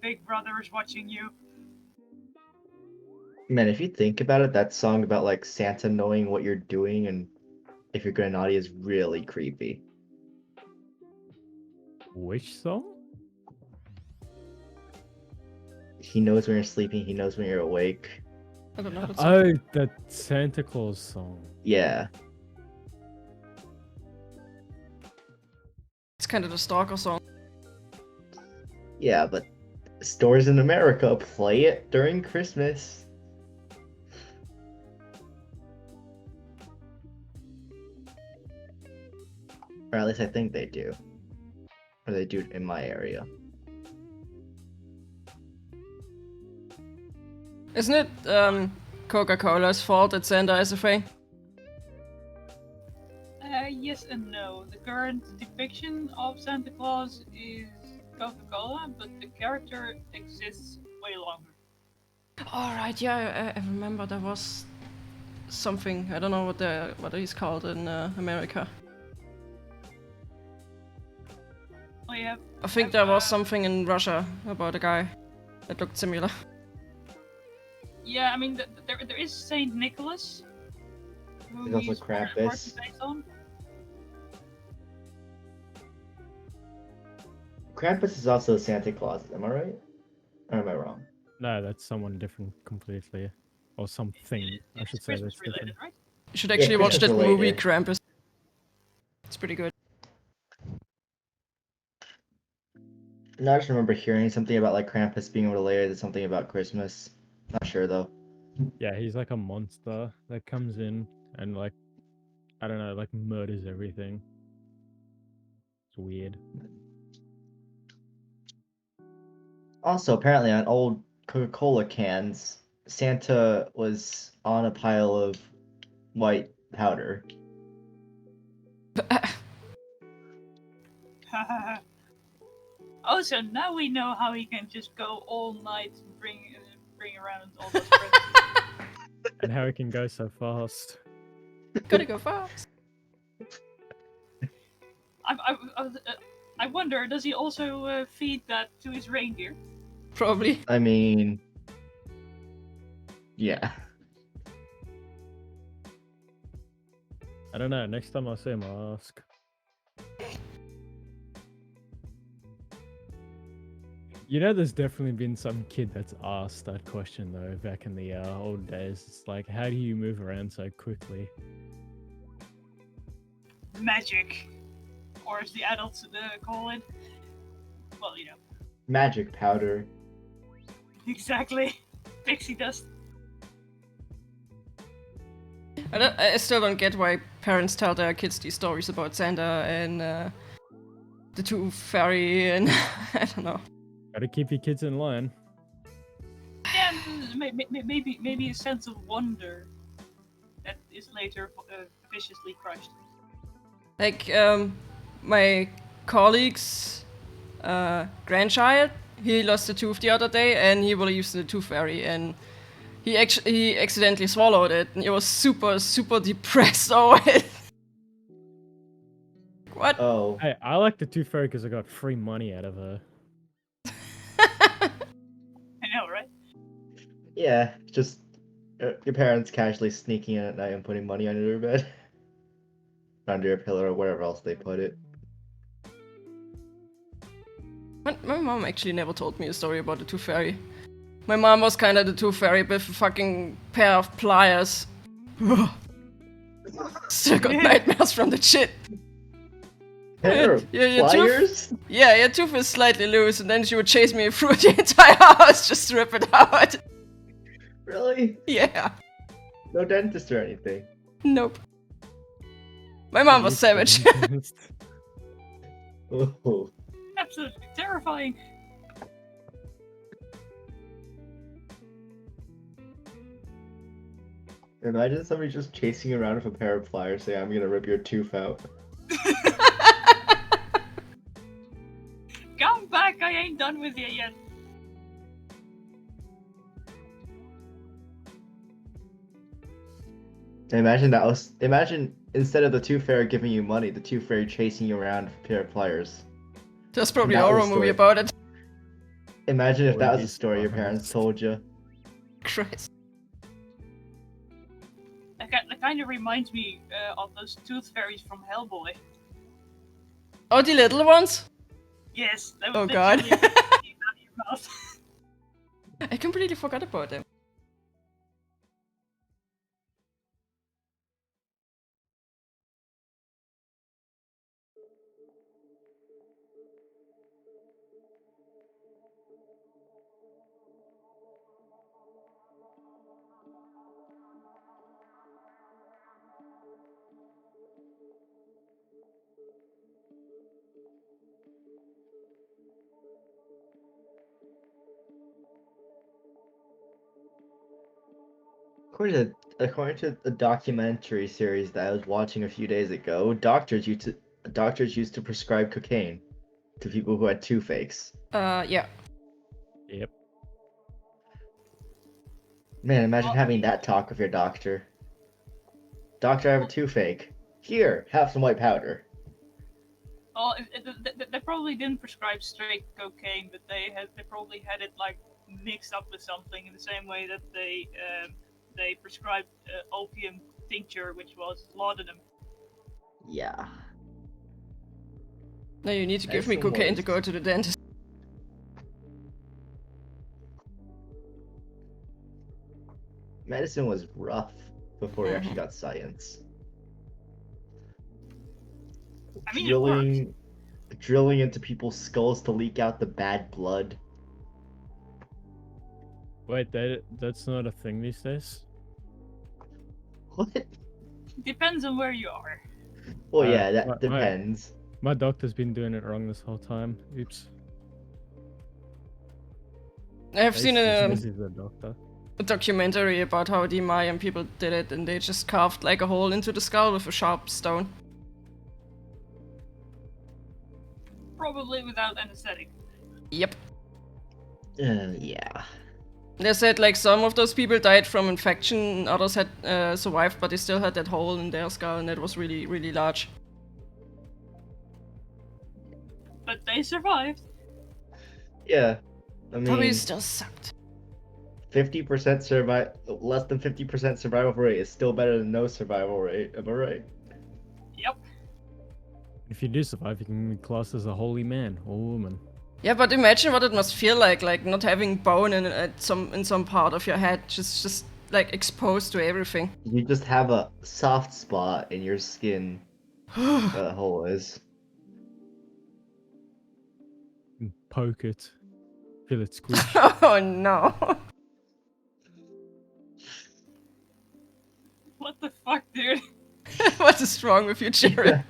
Speaker 7: Big Brother is watching you.
Speaker 9: Man, if you think about it, that song about like Santa knowing what you're doing and if you're good or naughty is really creepy.
Speaker 8: Which song?
Speaker 9: He knows when you're sleeping, he knows when you're awake.
Speaker 4: I don't know. That's
Speaker 8: Oh, that Santa Claus song.
Speaker 9: Yeah.
Speaker 4: It's kind of the stalker song.
Speaker 9: Yeah, but stores in America play it during Christmas. Or at least I think they do. Or they do in my area.
Speaker 4: Isn't it Coca-Cola's fault that Santa is a fake?
Speaker 7: Yes and no. The current depiction of Santa Claus is Coca-Cola, but the character exists way longer.
Speaker 4: Alright, yeah, I remember there was something. I don't know what he's called in America.
Speaker 7: Oh yeah.
Speaker 4: I think there was something in Russia about a guy that looked similar.
Speaker 7: Yeah, I mean, there is Saint Nicholas. Who
Speaker 9: There's also
Speaker 7: he's
Speaker 9: Krampus.
Speaker 7: based on.
Speaker 9: Krampus is also Santa Claus, am I right? Or am I wrong?
Speaker 8: No, that's someone different completely. Or something, I should say
Speaker 7: Christmas
Speaker 8: that's different.
Speaker 7: related, right?
Speaker 4: You should actually watch that
Speaker 9: Christmas
Speaker 4: movie
Speaker 9: related.
Speaker 4: Krampus. It's pretty good.
Speaker 9: No, I just remember hearing something about like Krampus being related to something about Christmas. Not sure though.
Speaker 8: Yeah, he's like a monster that comes in and like, I don't know, like murders everything. It's weird.
Speaker 9: Also, apparently on old Coca-Cola cans, Santa was on a pile of white powder.
Speaker 7: Oh, so now we know how he can just go all night and bring around all those presents.
Speaker 8: And how it can go so fast.
Speaker 4: Gotta go fast.
Speaker 7: I wonder, does he also feed that to his reindeer?
Speaker 4: Probably.
Speaker 9: I mean, yeah.
Speaker 8: I don't know. Next time I see him, I'll ask. You know, there's definitely been some kid that's asked that question though back in the old days. It's like, how do you move around so quickly?
Speaker 7: Magic, or as the adults call it. Well, you know.
Speaker 9: Magic powder.
Speaker 7: Exactly. Pixie dust.
Speaker 4: I still don't get why parents tell their kids these stories about Santa and the Tooth Fairy and I don't know.
Speaker 8: Gotta keep your kids in line.
Speaker 7: Yeah, maybe a sense of wonder that is later viciously crushed.
Speaker 4: Like my colleague's grandchild, he lost a tooth the other day and he believes in the Tooth Fairy and he accidentally swallowed it and he was super depressed over it. What?
Speaker 9: Oh.
Speaker 8: Hey, I like the Tooth Fairy because I got free money out of her.
Speaker 7: I know, right?
Speaker 9: Yeah, just your parents casually sneaking in at night and putting money under your bed. Under your pillow or wherever else they put it.
Speaker 4: My mom actually never told me a story about the Tooth Fairy. My mom was kind of the Tooth Fairy with a fucking pair of pliers. Still got nightmares from the shit.
Speaker 9: Pair
Speaker 4: Your
Speaker 9: pliers?
Speaker 4: tooth, your tooth is slightly loose, and then she would chase me through the entire house just to rip it out.
Speaker 9: Really?
Speaker 4: Yeah.
Speaker 9: No dentist or anything?
Speaker 4: Nope. My mom was savage.
Speaker 9: Oh.
Speaker 7: Absolutely terrifying.
Speaker 9: Imagine somebody just chasing you around with a pair of pliers saying, I'm gonna rip your tooth out.
Speaker 7: Come back, I ain't done with you yet.
Speaker 9: Imagine instead of the Tooth Fairy giving you money, the Tooth Fairy chasing you around with a pair of pliers.
Speaker 4: There's probably a
Speaker 9: That
Speaker 4: horror
Speaker 9: was the
Speaker 4: movie
Speaker 9: story.
Speaker 4: about it.
Speaker 9: Imagine if that was
Speaker 8: Or
Speaker 9: a story your
Speaker 8: these
Speaker 9: parents
Speaker 8: spies.
Speaker 9: told you.
Speaker 4: Christ.
Speaker 7: That kind of reminds me of those tooth fairies from Hellboy.
Speaker 4: Oh, the little ones?
Speaker 7: Yes. That
Speaker 4: Oh
Speaker 7: was
Speaker 4: god.
Speaker 7: literally out of your mouth.
Speaker 4: I completely forgot about them.
Speaker 9: According to the documentary series that I was watching a few days ago, doctors used to prescribe cocaine to people who had toothaches.
Speaker 4: Yeah.
Speaker 8: Yep.
Speaker 9: Man, imagine
Speaker 7: Well,
Speaker 9: having that talk with your doctor. Doctor, I have a toothache. Here, have some white powder.
Speaker 7: Well, they probably didn't prescribe straight cocaine, but they probably had it like mixed up with something in the same way that they prescribed opium tincture, which was laudanum.
Speaker 9: Yeah.
Speaker 4: No, you need to give me
Speaker 9: Medicine
Speaker 4: cocaine to
Speaker 9: was-
Speaker 4: go to the dentist.
Speaker 9: Medicine was rough before we actually got science.
Speaker 7: I mean, it works.
Speaker 9: Drilling into people's skulls to leak out the bad blood.
Speaker 8: Wait, that's not a thing these days?
Speaker 9: What?
Speaker 7: Depends on where you are.
Speaker 9: Well,
Speaker 8: Uh,
Speaker 9: yeah, that
Speaker 8: my-
Speaker 9: depends.
Speaker 8: My doctor's been doing it wrong this whole time. Oops.
Speaker 4: I have seen
Speaker 8: He
Speaker 4: a
Speaker 8: says he's a doctor.
Speaker 4: a documentary about how the Mayan people did it, and they just carved like a hole into the skull with a sharp stone.
Speaker 7: Probably without anesthetic.
Speaker 4: Yep.
Speaker 9: Yeah.
Speaker 4: They said like some of those people died from infection, others had survived, but they still had that hole in their skull, and that was really, really large.
Speaker 7: But they survived.
Speaker 9: Yeah. I
Speaker 4: Probably
Speaker 9: mean,
Speaker 4: still sucked.
Speaker 9: 50% less than 50% survival rate is still better than no survival rate. Am I right?
Speaker 7: Yep.
Speaker 8: If you do survive, you can be classed as a holy man or woman.
Speaker 4: Yeah, but imagine what it must feel like not having bone in some part of your head, just like exposed to everything.
Speaker 9: You just have a soft spot in your skin. That hole is.
Speaker 8: And poke it. Feel it squish.
Speaker 4: Oh no.
Speaker 7: What the fuck, dude?
Speaker 4: What is wrong with you, Jared?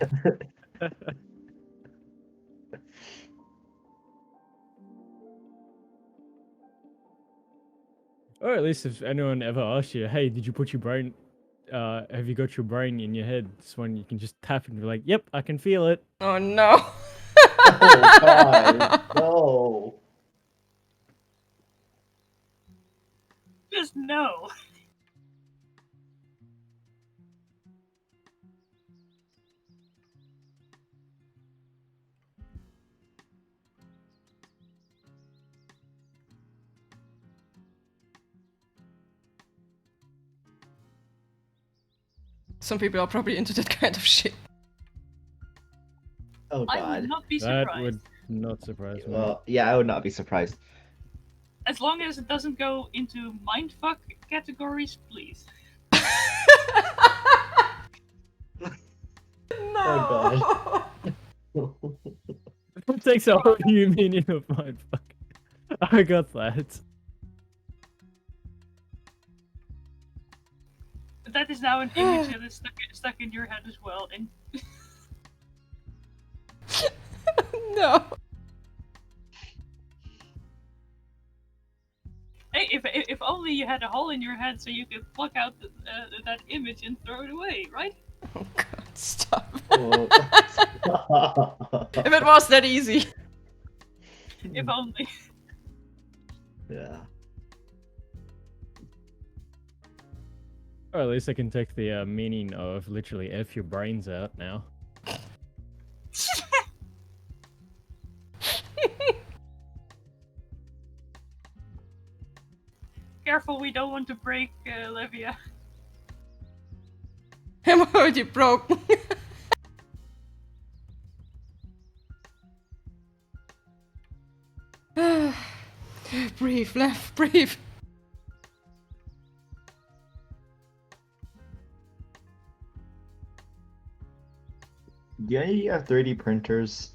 Speaker 8: Or at least if anyone ever asks you, hey, did you put your brain, have you got your brain in your head? This one you can just tap and be like, yep, I can feel it.
Speaker 4: Oh no.
Speaker 9: Oh god, no.
Speaker 7: Just no.
Speaker 4: Some people are probably into that kind of shit.
Speaker 9: Oh
Speaker 7: I
Speaker 9: god.
Speaker 7: would not be
Speaker 8: That
Speaker 7: surprised.
Speaker 8: would not surprise me.
Speaker 9: Well, yeah, I would not be surprised.
Speaker 7: As long as it doesn't go into mindfuck categories, please.
Speaker 9: Oh
Speaker 8: It takes a whole new meaning of mindfuck. I got that.
Speaker 7: That is now an image that is stuck in your head as well. And
Speaker 4: No.
Speaker 7: hey, if only you had a hole in your head so you could pluck out that image and throw it away, right?
Speaker 4: Oh god, stop.
Speaker 9: god.
Speaker 4: If it was that easy.
Speaker 7: If only.
Speaker 9: Yeah.
Speaker 8: Or at least I can take the meaning of literally F your brains out now.
Speaker 7: Careful, we don't want to break Livia.
Speaker 4: I'm already broken. Breathe, left, breathe.
Speaker 9: Do any of you have 3D printers?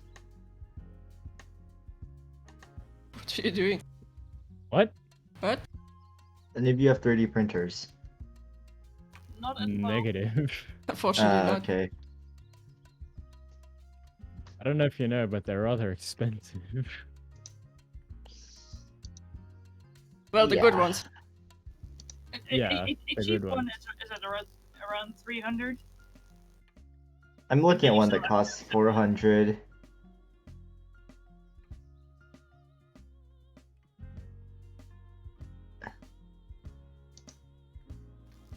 Speaker 4: What are you doing?
Speaker 8: What?
Speaker 4: What?
Speaker 9: Any of you have 3D printers?
Speaker 7: Not at all.
Speaker 8: Negative.
Speaker 4: Unfortunately not.
Speaker 9: Okay.
Speaker 8: I don't know if you know, but they're rather expensive.
Speaker 4: Well, the good
Speaker 9: Yeah.
Speaker 4: ones.
Speaker 8: Yeah,
Speaker 7: A
Speaker 8: the
Speaker 7: cheap
Speaker 8: good
Speaker 7: one
Speaker 8: ones.
Speaker 7: is at around 300.
Speaker 9: I'm looking at one that costs 400.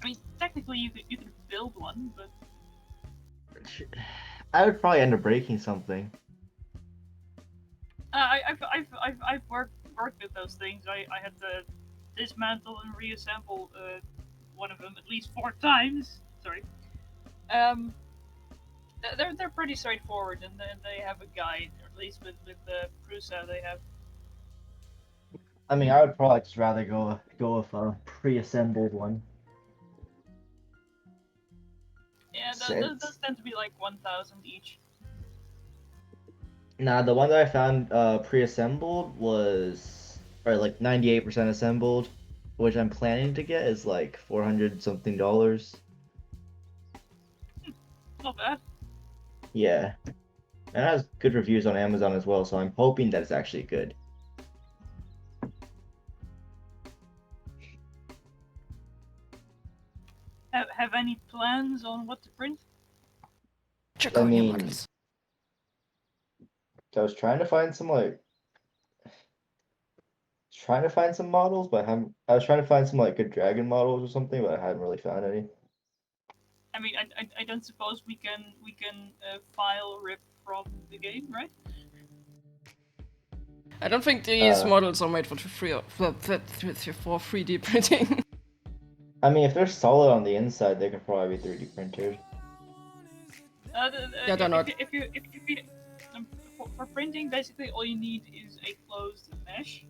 Speaker 7: I mean, technically you could build one, but
Speaker 9: I would probably end up breaking something.
Speaker 7: I've worked with those things. I had to dismantle and reassemble one of them at least 4 times. Sorry. They're pretty straightforward, and then they have a guide, or at least with the Prusa they have.
Speaker 9: I mean, I would probably just rather go with a pre-assembled one.
Speaker 7: Yeah, those tend to be like 1,000 each.
Speaker 9: Nah, the one that I found pre-assembled was, or like 98% assembled, which I'm planning to get is like $400 something.
Speaker 7: Not bad.
Speaker 9: Yeah. And it has good reviews on Amazon as well, so I'm hoping that it's actually good.
Speaker 7: have any plans on what to print?
Speaker 4: Draconia
Speaker 9: mean-
Speaker 4: models.
Speaker 9: I was trying to find some models, but I was trying to find some like good dragon models or something, but I haven't really found any.
Speaker 7: I mean, I don't suppose we can file rip from the game, right?
Speaker 4: I don't think these
Speaker 9: Uh.
Speaker 4: models are made for 3D printing.
Speaker 9: I mean, if they're solid on the inside, they could probably be 3D printed.
Speaker 4: Yeah, they're not.
Speaker 7: If you for printing, basically all you need is a closed mesh,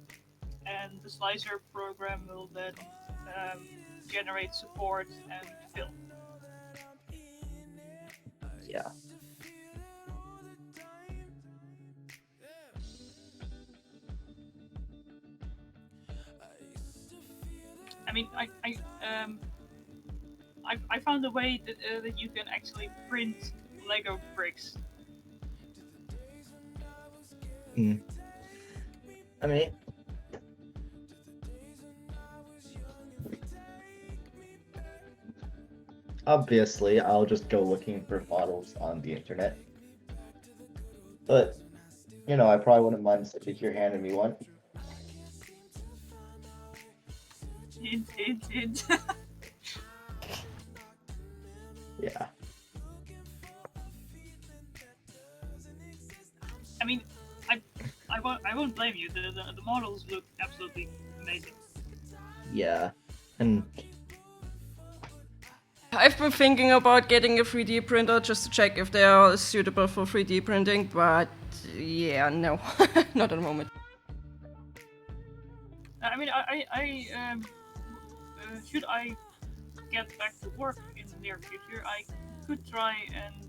Speaker 7: and the slicer program will then generate support and fill.
Speaker 9: Yeah.
Speaker 7: I mean, I found a way that you can actually print Lego bricks.
Speaker 9: I mean, obviously, I'll just go looking for models on the internet. But, you know, I probably wouldn't mind if you're handing me one.
Speaker 7: Hint, hint, hint.
Speaker 9: Yeah.
Speaker 7: I mean, I won't blame you. The models look absolutely amazing.
Speaker 9: Yeah. And
Speaker 4: I've been thinking about getting a 3D printer just to check if they are suitable for 3D printing, but yeah, no, not at the moment.
Speaker 7: I mean, should I get back to work in the near future, I could try and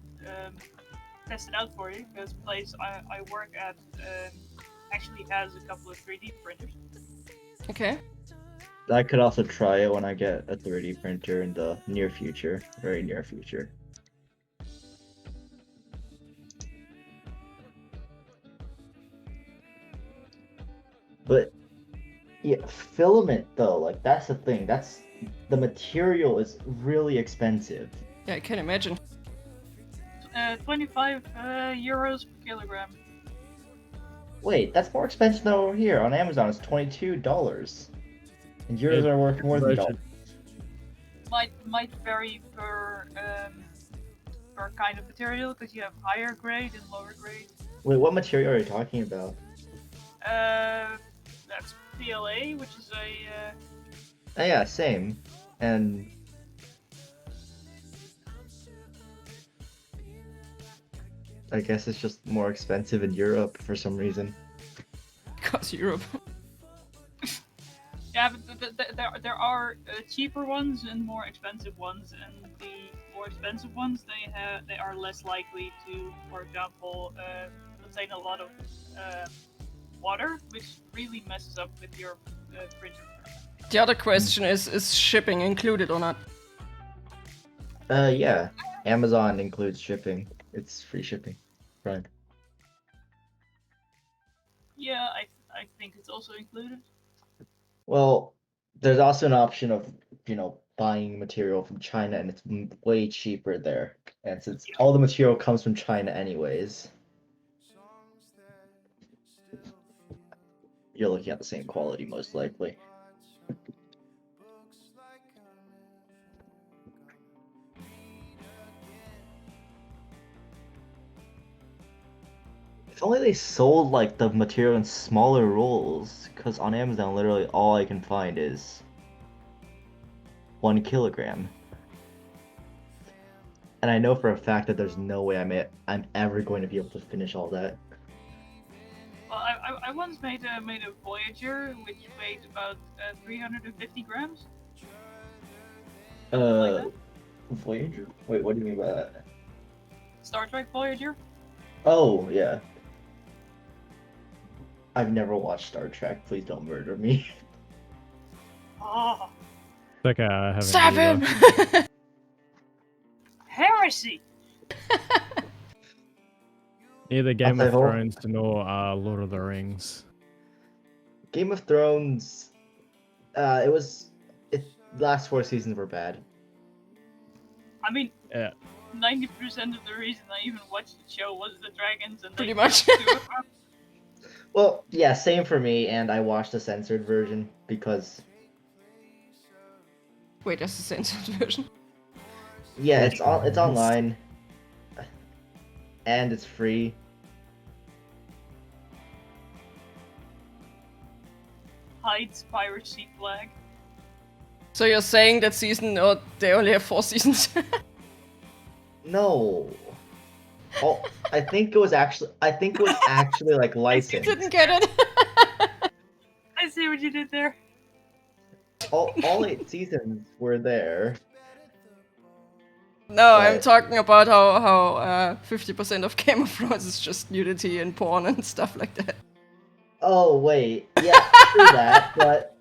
Speaker 7: test it out for you, because the place I work at actually has a couple of 3D printers.
Speaker 4: Okay.
Speaker 9: I could also try it when I get a 3D printer in the near future, very near future. But yeah, filament though, like that's the thing. The material is really expensive.
Speaker 4: Yeah, I can imagine.
Speaker 7: 25 euros per kilogram.
Speaker 9: Wait, that's more expensive than over here. On Amazon, it's $22. And euros
Speaker 8: Yeah,
Speaker 9: are worth more than
Speaker 8: conversion.
Speaker 9: dollars.
Speaker 7: Might vary per kind of material, because you have higher grade and lower grade.
Speaker 9: Wait, what material are you talking about?
Speaker 7: That's PLA, which is a
Speaker 9: Oh, yeah, same. And I guess it's just more expensive in Europe for some reason.
Speaker 4: Because Europe.
Speaker 7: yeah, but there are cheaper ones and more expensive ones, and the more expensive ones they are less likely to, for example, contain a lot of water, which really messes up with your printer.
Speaker 4: The other question is shipping included or not?
Speaker 9: Yeah. Amazon includes shipping. It's free shipping. Right.
Speaker 7: Yeah, I think it's also included.
Speaker 9: Well, there's also an option of, buying material from China, and it's way cheaper there. And since all the material comes from China anyways, you're looking at the same quality most likely. If only they sold like the material in smaller rolls, because on Amazon literally all I can find is 1 kilogram. And I know for a fact that there's no way I'm ever going to be able to finish all that.
Speaker 7: Well, I once made a Voyager which weighed about 350 grams. Like
Speaker 9: Voyager? Wait, what do you mean by that?
Speaker 7: Star Trek Voyager.
Speaker 9: Oh, yeah. I've never watched Star Trek. Please don't murder me.
Speaker 7: Oh,
Speaker 8: It's okay, I haven't
Speaker 4: Stab
Speaker 8: either.
Speaker 4: him!
Speaker 7: heresy!
Speaker 8: Either Game
Speaker 9: I've
Speaker 8: of
Speaker 9: al-
Speaker 8: Thrones nor Lord of the Rings.
Speaker 9: Game of Thrones, the last 4 seasons were bad.
Speaker 7: I mean,
Speaker 8: Yeah.
Speaker 7: 90% of the reason I even watched the show was the dragons, and
Speaker 4: Pretty
Speaker 7: they
Speaker 4: much.
Speaker 7: killed 2 of them.
Speaker 9: Well, yeah, same for me, and I watched the censored version because
Speaker 4: Wait, that's the censored version.
Speaker 9: yeah, it's online and it's free.
Speaker 7: Hides piracy flag.
Speaker 4: So you're saying that season, or they only have 4 seasons?
Speaker 9: No. Oh, I think it was actually like
Speaker 4: You
Speaker 9: licensed.
Speaker 4: didn't get it.
Speaker 7: I see what you did there.
Speaker 9: All 8 seasons were there.
Speaker 4: No, I'm
Speaker 9: But-
Speaker 4: talking about how 50% of Game of Thrones is just nudity and porn and stuff like that.
Speaker 9: Oh wait, yeah, true that, but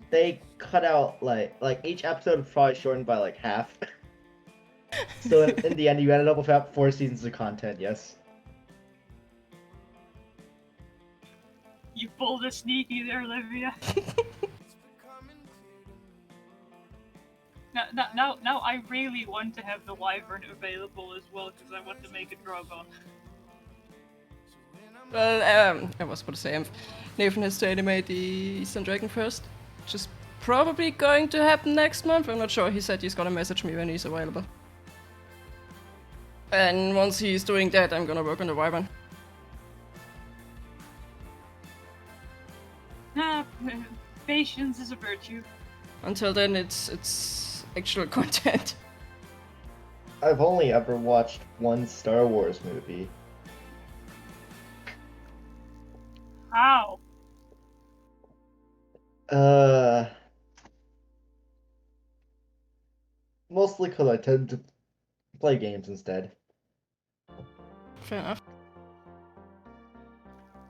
Speaker 9: they cut out like each episode was probably shortened by like half. So in the end, you ended up with about 4 seasons of content. Yes.
Speaker 7: You pulled a sneaky there, Olivia. Now, I really want to have the Wyvern available as well, because I want to make a Drogon.
Speaker 4: Well, I was about to say, Nathan has to animate the Eastern Dragon first, which is probably going to happen next month. I'm not sure. He said he's gonna message me when he's available. And once he's doing that, I'm gonna work on the Wyvern.
Speaker 7: Patience is a virtue.
Speaker 4: Until then, it's actual content.
Speaker 9: I've only ever watched one Star Wars movie.
Speaker 7: How?
Speaker 9: Mostly because I tend to play games instead.
Speaker 4: Fair enough.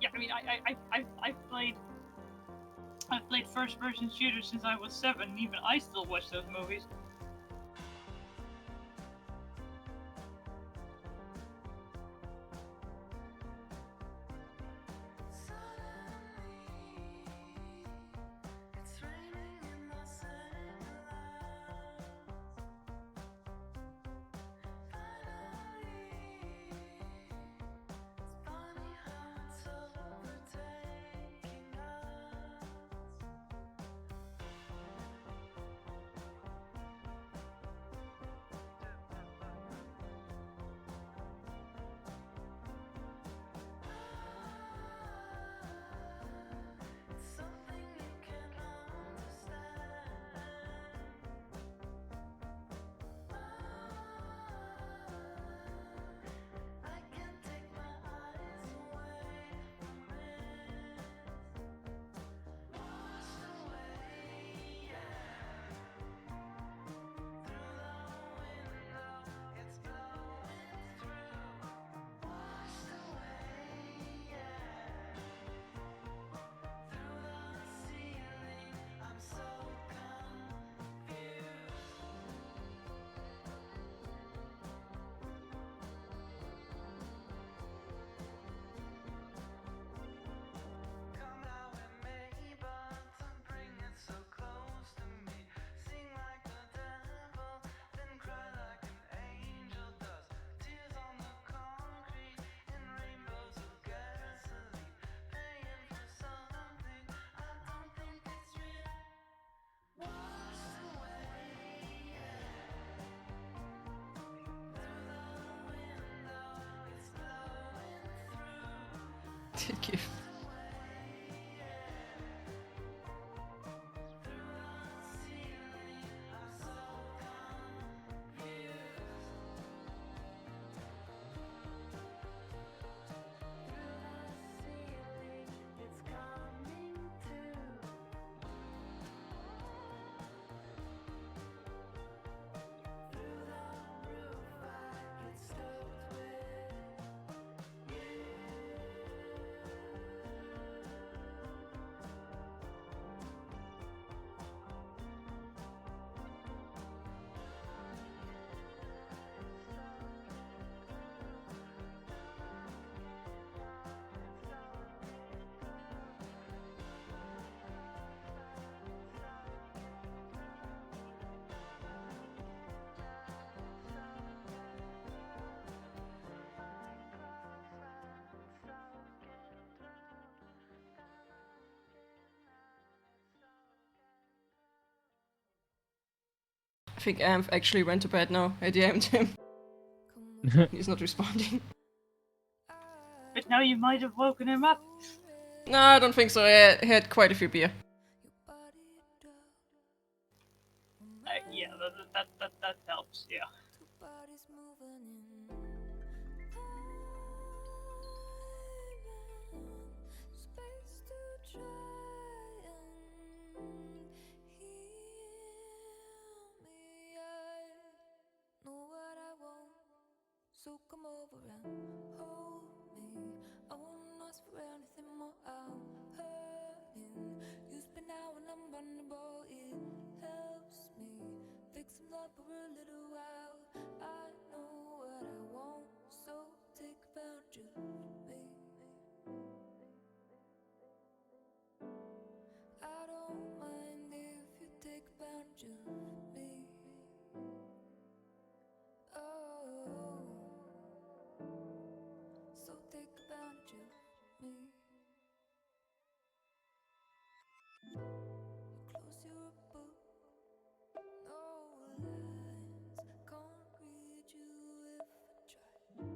Speaker 7: Yeah, I mean, I've played first-person shooters since I was 7, and even I still watch those movies.
Speaker 4: Thank you. I think Amph actually went to bed now. I DM'd him. He's not responding.
Speaker 7: But now you might have woken him up.
Speaker 4: No, I don't think so. I had quite a few beer.
Speaker 7: Yeah, that helps. Yeah.
Speaker 1: So come over and hold me. I won't ask for anything more. I'm hurting. You spin out when I'm vulnerable. It helps me fix some love for a little while. I know what I want, so take advantage of me. I don't mind if you take advantage of me. Oh. So take advantage of me. Close your book, no lines. Can't read you if I try. And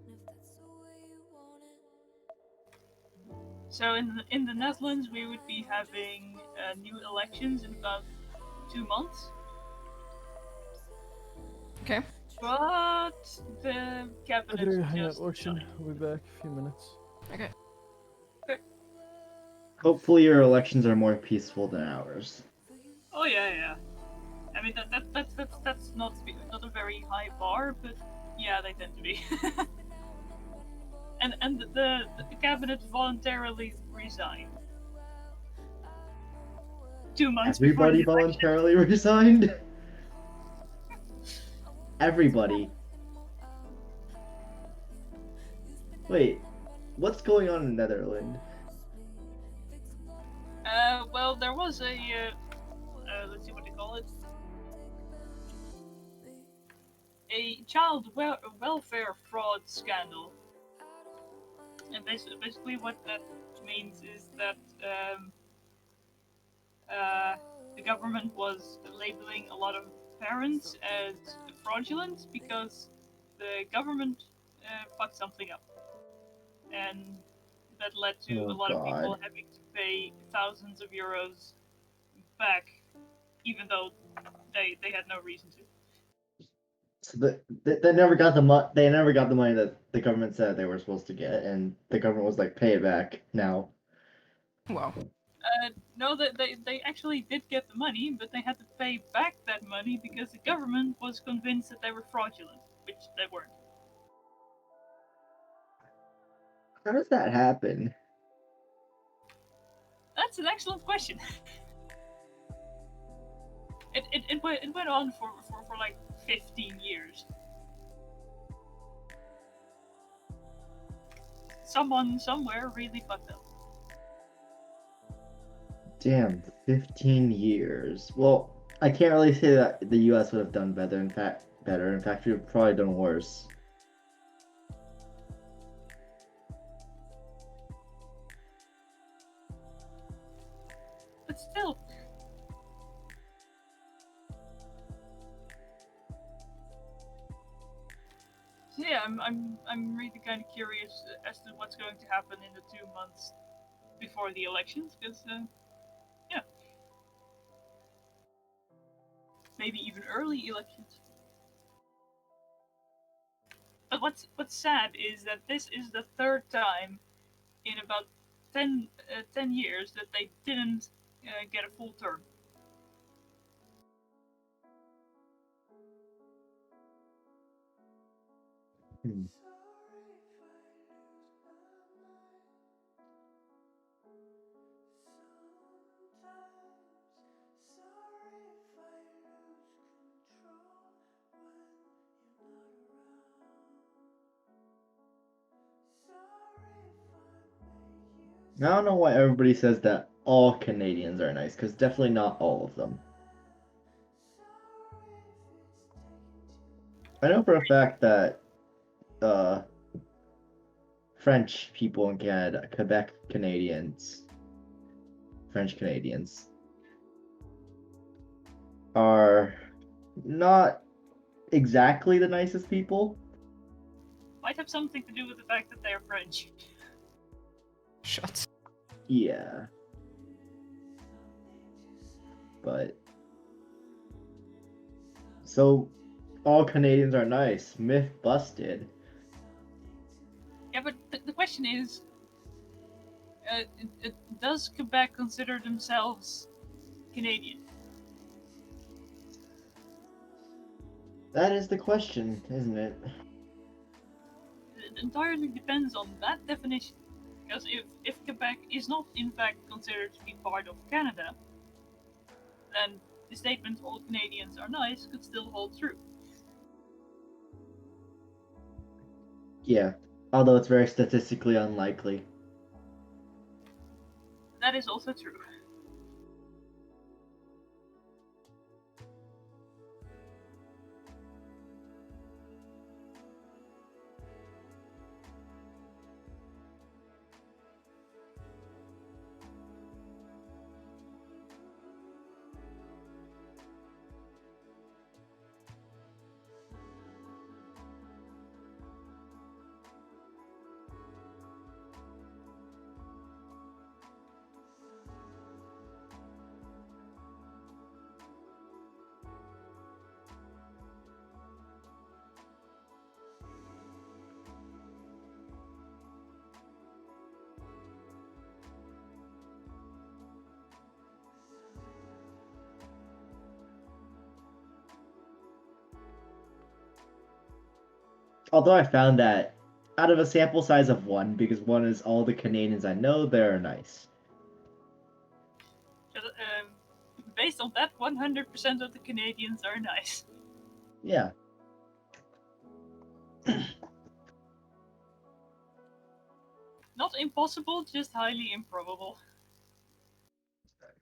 Speaker 1: if that's the way you want it.
Speaker 7: So in the Netherlands, we would be having new elections in about 2 months.
Speaker 4: Okay.
Speaker 7: But the
Speaker 8: I
Speaker 7: cabinet
Speaker 8: better hang out
Speaker 7: just
Speaker 8: watching. I'll be back in a few minutes.
Speaker 4: Okay.
Speaker 9: Hopefully your elections are more peaceful than ours.
Speaker 7: Oh yeah. I mean that's not a very high bar, but yeah, they tend to be. and the cabinet voluntarily resigned 2 months.
Speaker 9: Everybody
Speaker 7: before the election.
Speaker 9: voluntarily resigned? Everybody. Wait, what's going on in Netherlands?
Speaker 7: Well, there was a let's see what they call it. A child welfare fraud scandal. And basically what that means is that the government was labeling a lot of parents as fraudulent because the government fucked something up. And that led to a lot of people having to pay thousands of euros back, even though they had no reason to.
Speaker 9: So they never got the they never got the money that the government said they were supposed to get, and the government was like, pay it back now.
Speaker 4: Wow.
Speaker 7: No, they actually did get the money, but they had to pay back that money because the government was convinced that they were fraudulent, which they weren't.
Speaker 9: How does that happen?
Speaker 7: That's an excellent question. It went on for like 15 years. Someone somewhere really fucked up.
Speaker 9: Damn, 15 years. Well, I can't really say that the US would have done better. In fact, we would have probably done worse.
Speaker 7: But still. So yeah, I'm really kind of curious as to what's going to happen in the 2 months before the elections, because yeah, maybe even early elections. But what's sad is that this is the third time in about 10 years that they didn't get a full term.
Speaker 9: I don't know why everybody says that all Canadians are nice, because definitely not all of them. I know for a fact that French people in Canada, Quebec Canadians, French Canadians, are not exactly the nicest people.
Speaker 7: Might have something to do with the fact that they are French.
Speaker 4: Shots.
Speaker 9: Yeah. But so all Canadians are nice. Myth busted.
Speaker 7: Yeah, but the question is, does Quebec consider themselves Canadian?
Speaker 9: That is the question, isn't it?
Speaker 7: It entirely depends on that definition. Because if Quebec is not in fact considered to be part of Canada, then the statement all Canadians are nice could still hold true.
Speaker 9: Yeah. Although it's very statistically unlikely.
Speaker 7: That is also true.
Speaker 9: Although I found that out of a sample size of one, because one is all the Canadians I know, they're nice.
Speaker 7: So, based on that, 100% of the Canadians are nice.
Speaker 9: Yeah.
Speaker 7: Not impossible, just highly improbable.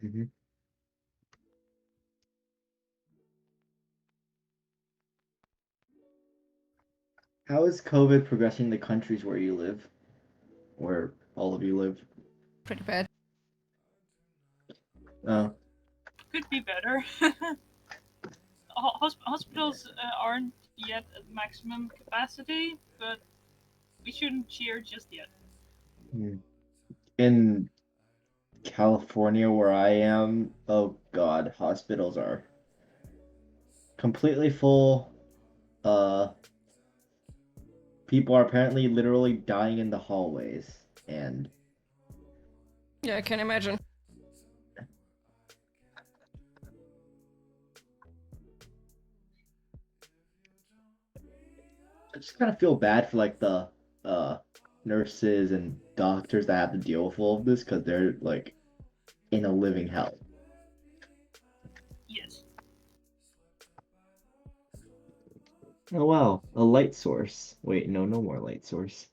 Speaker 9: Mm-hmm. How is COVID progressing the countries where you live? Where all of you live?
Speaker 4: Pretty bad.
Speaker 9: Oh.
Speaker 7: Could be better. Hospitals aren't yet at maximum capacity, but we shouldn't cheer just yet.
Speaker 9: In California, where I am, oh God, hospitals are completely full. People are apparently literally dying in the hallways, and
Speaker 4: Yeah, I can imagine.
Speaker 9: I just kind of feel bad for like the uh nurses and doctors that have to deal with all of this because they're like in a living hell.
Speaker 7: Yes.
Speaker 9: Oh wow, a light source. Wait, no, no more light source.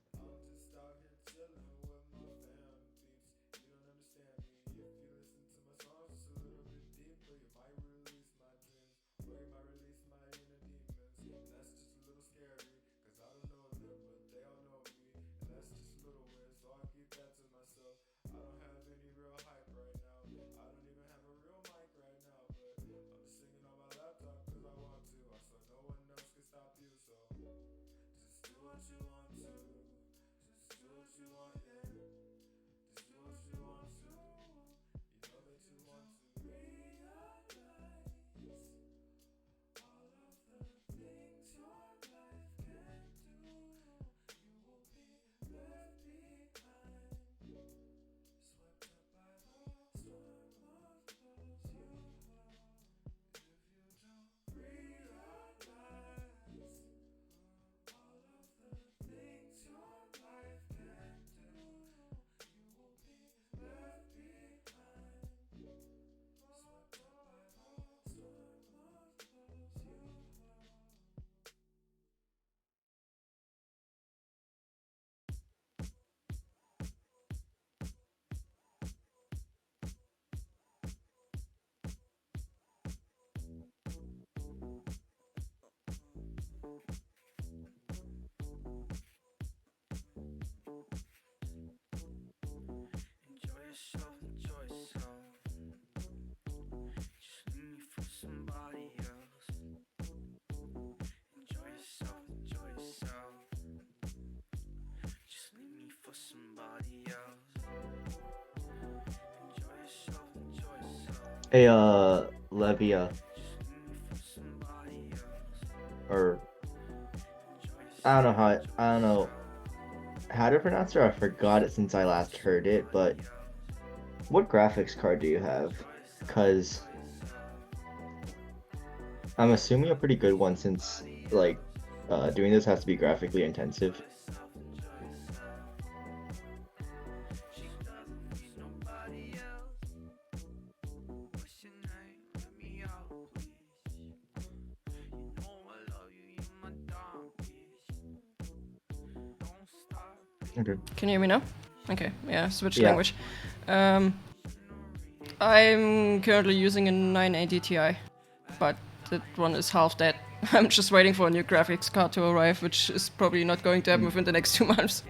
Speaker 9: Hey, Levia, or I don't know how to pronounce it. I forgot it since I last heard it, but what graphics card do you have? Because I'm assuming a pretty good one since, like, doing this has to be graphically intensive. Okay.
Speaker 4: Can you hear me now? Okay, yeah, switch
Speaker 9: Yeah.
Speaker 4: language. I'm currently using a 980 Ti, but that one is half dead. I'm just waiting for a new graphics card to arrive, which is probably not going to happen within the next 2 months.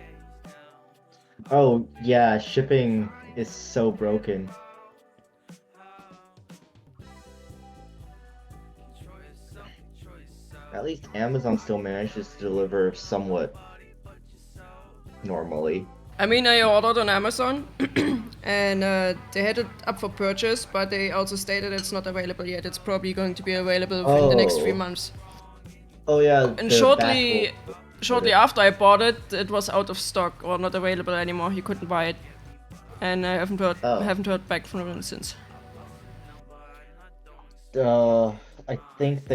Speaker 9: Oh, yeah, shipping is so broken. At least Amazon still manages to deliver somewhat normally.
Speaker 4: I mean, I ordered on Amazon, and they had it up for purchase, but they also stated it's not available yet. It's probably going to be available within the next 3
Speaker 9: Oh.
Speaker 4: months.
Speaker 9: Oh yeah,
Speaker 4: And
Speaker 9: the
Speaker 4: shortly
Speaker 9: Okay.
Speaker 4: after I bought it, it was out of stock or not available anymore. You couldn't buy it, and I
Speaker 9: Oh.
Speaker 4: haven't heard back from them since.
Speaker 9: I think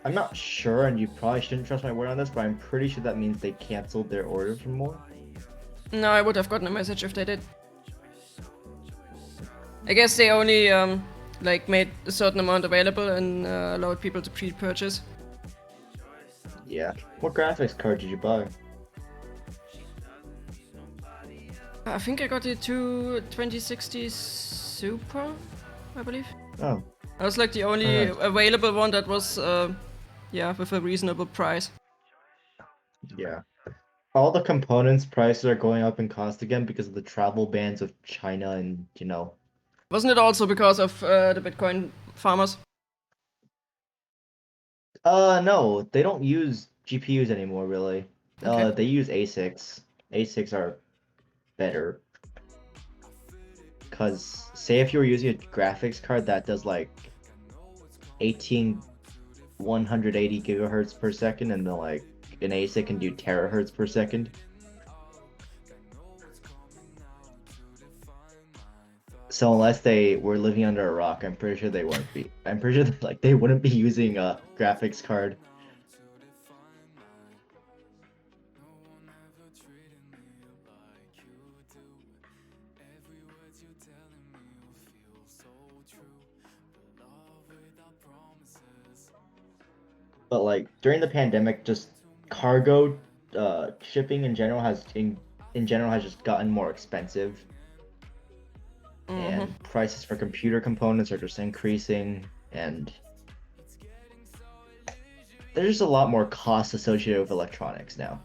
Speaker 9: I'm not sure, and you probably shouldn't trust my word on this, but I'm pretty sure that means they canceled their order for more.
Speaker 4: No, I would have gotten a message if they did. I guess they only like made a certain amount available and allowed people to pre-purchase.
Speaker 9: Yeah. What graphics card did you buy?
Speaker 4: I think I got the 2060 Super, I believe.
Speaker 9: Oh.
Speaker 4: That was like the only
Speaker 9: Alright.
Speaker 4: available one that was, yeah, with a reasonable price.
Speaker 9: Yeah. All the components prices are going up in cost again because of the travel bans of China and,
Speaker 4: Wasn't it also because of the Bitcoin farmers?
Speaker 9: No, they don't use GPUs anymore, really.
Speaker 4: Okay.
Speaker 9: They use ASICs. ASICs are better. Because, say if you were using a graphics card that does like 180 gigahertz per second, and then like an ASIC can do terahertz per second. So unless they were living under a rock, I'm pretty sure they wouldn't be. I'm pretty sure like they wouldn't be using a graphics card. But like during the pandemic, just cargo shipping in general has just gotten more expensive. And prices for computer components are just increasing, and there's just a lot more costs associated with electronics now.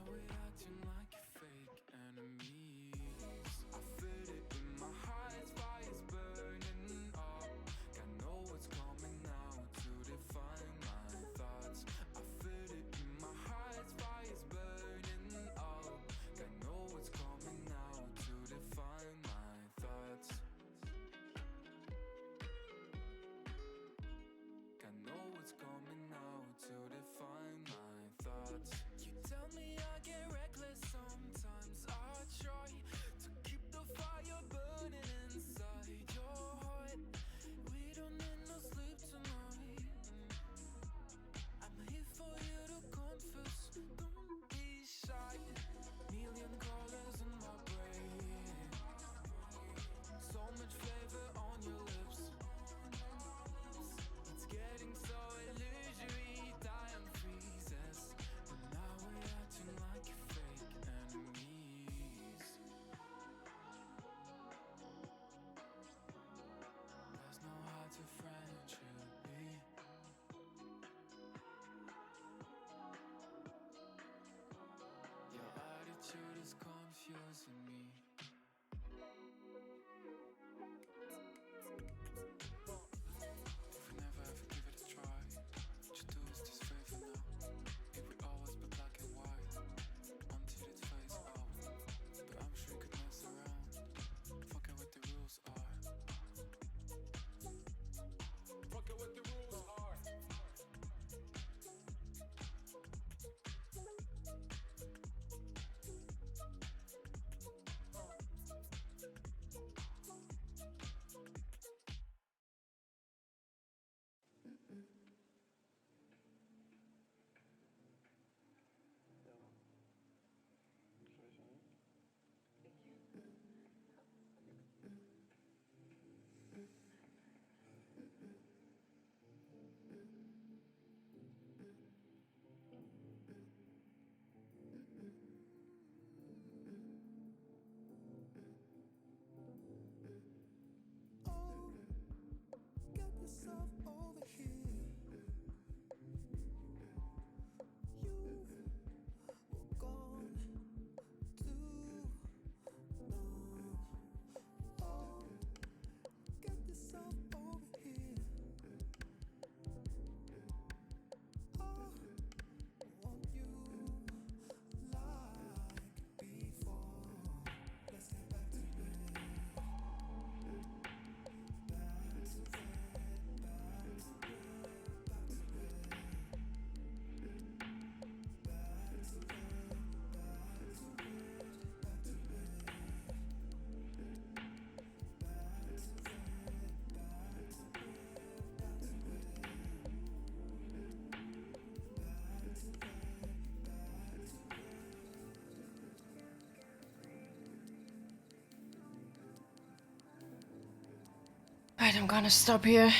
Speaker 4: Right, I'm gonna stop here.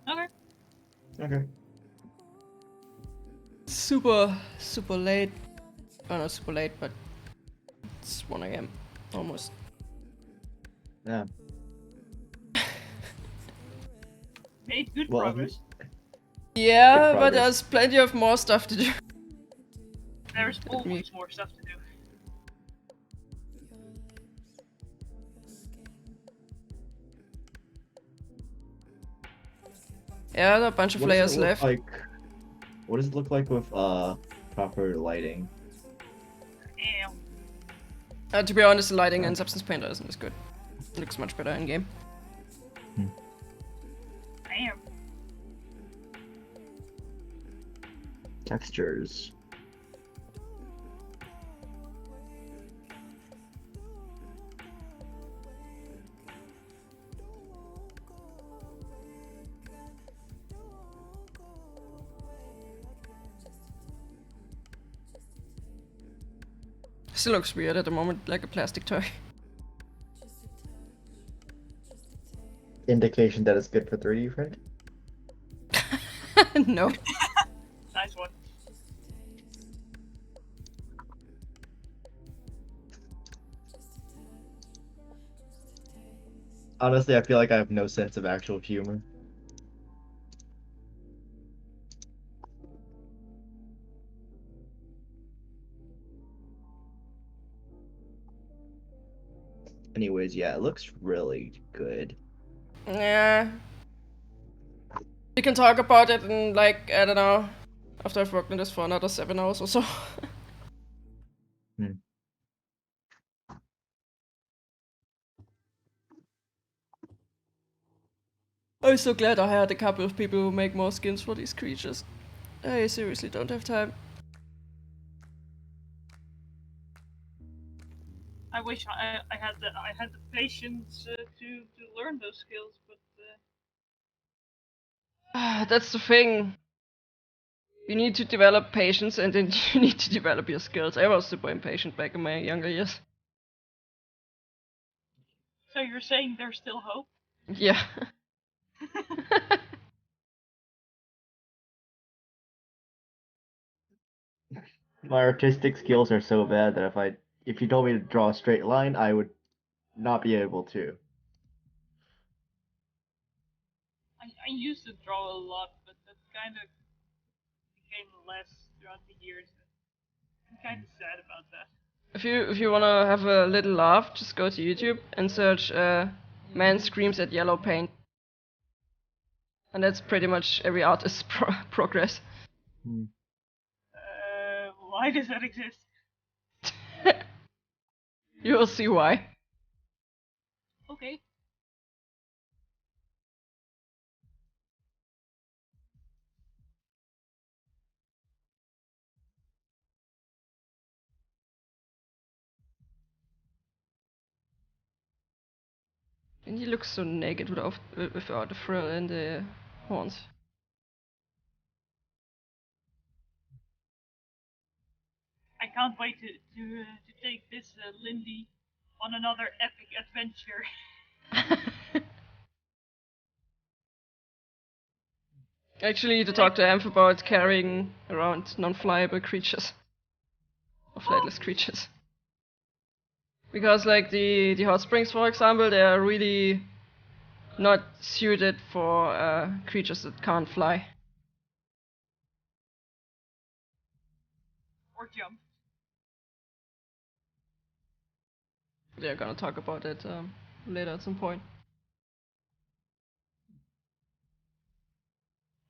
Speaker 7: Okay.
Speaker 9: Okay.
Speaker 4: Super late. Oh, not super late, but it's 1 a.m. almost.
Speaker 9: Yeah.
Speaker 7: Made good
Speaker 9: Well,
Speaker 7: progress.
Speaker 4: Yeah,
Speaker 9: Good
Speaker 4: but
Speaker 9: progress.
Speaker 4: there's plenty of more stuff to do.
Speaker 7: There's
Speaker 4: Let me-
Speaker 7: always more stuff to do.
Speaker 4: Yeah, there are a bunch of
Speaker 9: What does
Speaker 4: layers
Speaker 9: it look
Speaker 4: left.
Speaker 9: like? What does it look like with proper lighting?
Speaker 7: Damn.
Speaker 4: To be honest, the lighting in Substance Painter isn't as good. It looks much better in game.
Speaker 7: Damn.
Speaker 9: Textures.
Speaker 4: Still looks weird at the moment, like a plastic toy.
Speaker 9: Indication that it's good for 3D print.
Speaker 4: No.
Speaker 7: Nice one.
Speaker 9: Honestly, I feel like I have no sense of actual humor. Anyways, yeah, it looks really good.
Speaker 4: Yeah. We can talk about it in, like, I don't know, after I've worked on this for another 7 hours or so. I'm so glad I hired a couple of people who make more skins for these creatures. I seriously don't have time.
Speaker 7: I wish I had the patience to learn those skills, but
Speaker 4: That's the thing. You need to develop patience and then you need to develop your skills. I was super impatient back in my younger years.
Speaker 7: so you're saying there's still hope?
Speaker 4: Yeah.
Speaker 9: My artistic skills are so bad that if you told me to draw a straight line, I would not be able to.
Speaker 7: I used to draw a lot, but that kind of became less throughout the years. I'm kind of sad about that.
Speaker 4: If you wanna have a little laugh, just go to YouTube and search "man screams at yellow paint," and that's pretty much every artist's progress.
Speaker 7: Why does that exist?
Speaker 4: You will see why.
Speaker 7: Okay.
Speaker 4: And he looks so naked without the frill and the horns.
Speaker 7: I can't wait to take this Lindy on another epic adventure.
Speaker 4: Actually, you need to talk to Amph about carrying around non-flyable creatures. Or flightless creatures. Because like the hot springs, for example, they are really not suited for creatures that can't fly.
Speaker 7: Or jump.
Speaker 4: They're gonna talk about it later at some point.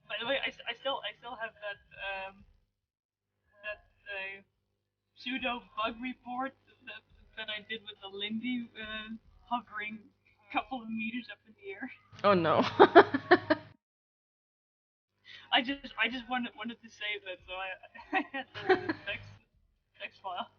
Speaker 7: By the way, I still have that pseudo bug report that I did with the Lindy hovering a couple of meters up in the air.
Speaker 4: Oh no.
Speaker 7: I just wanted to save that, so I had the text file.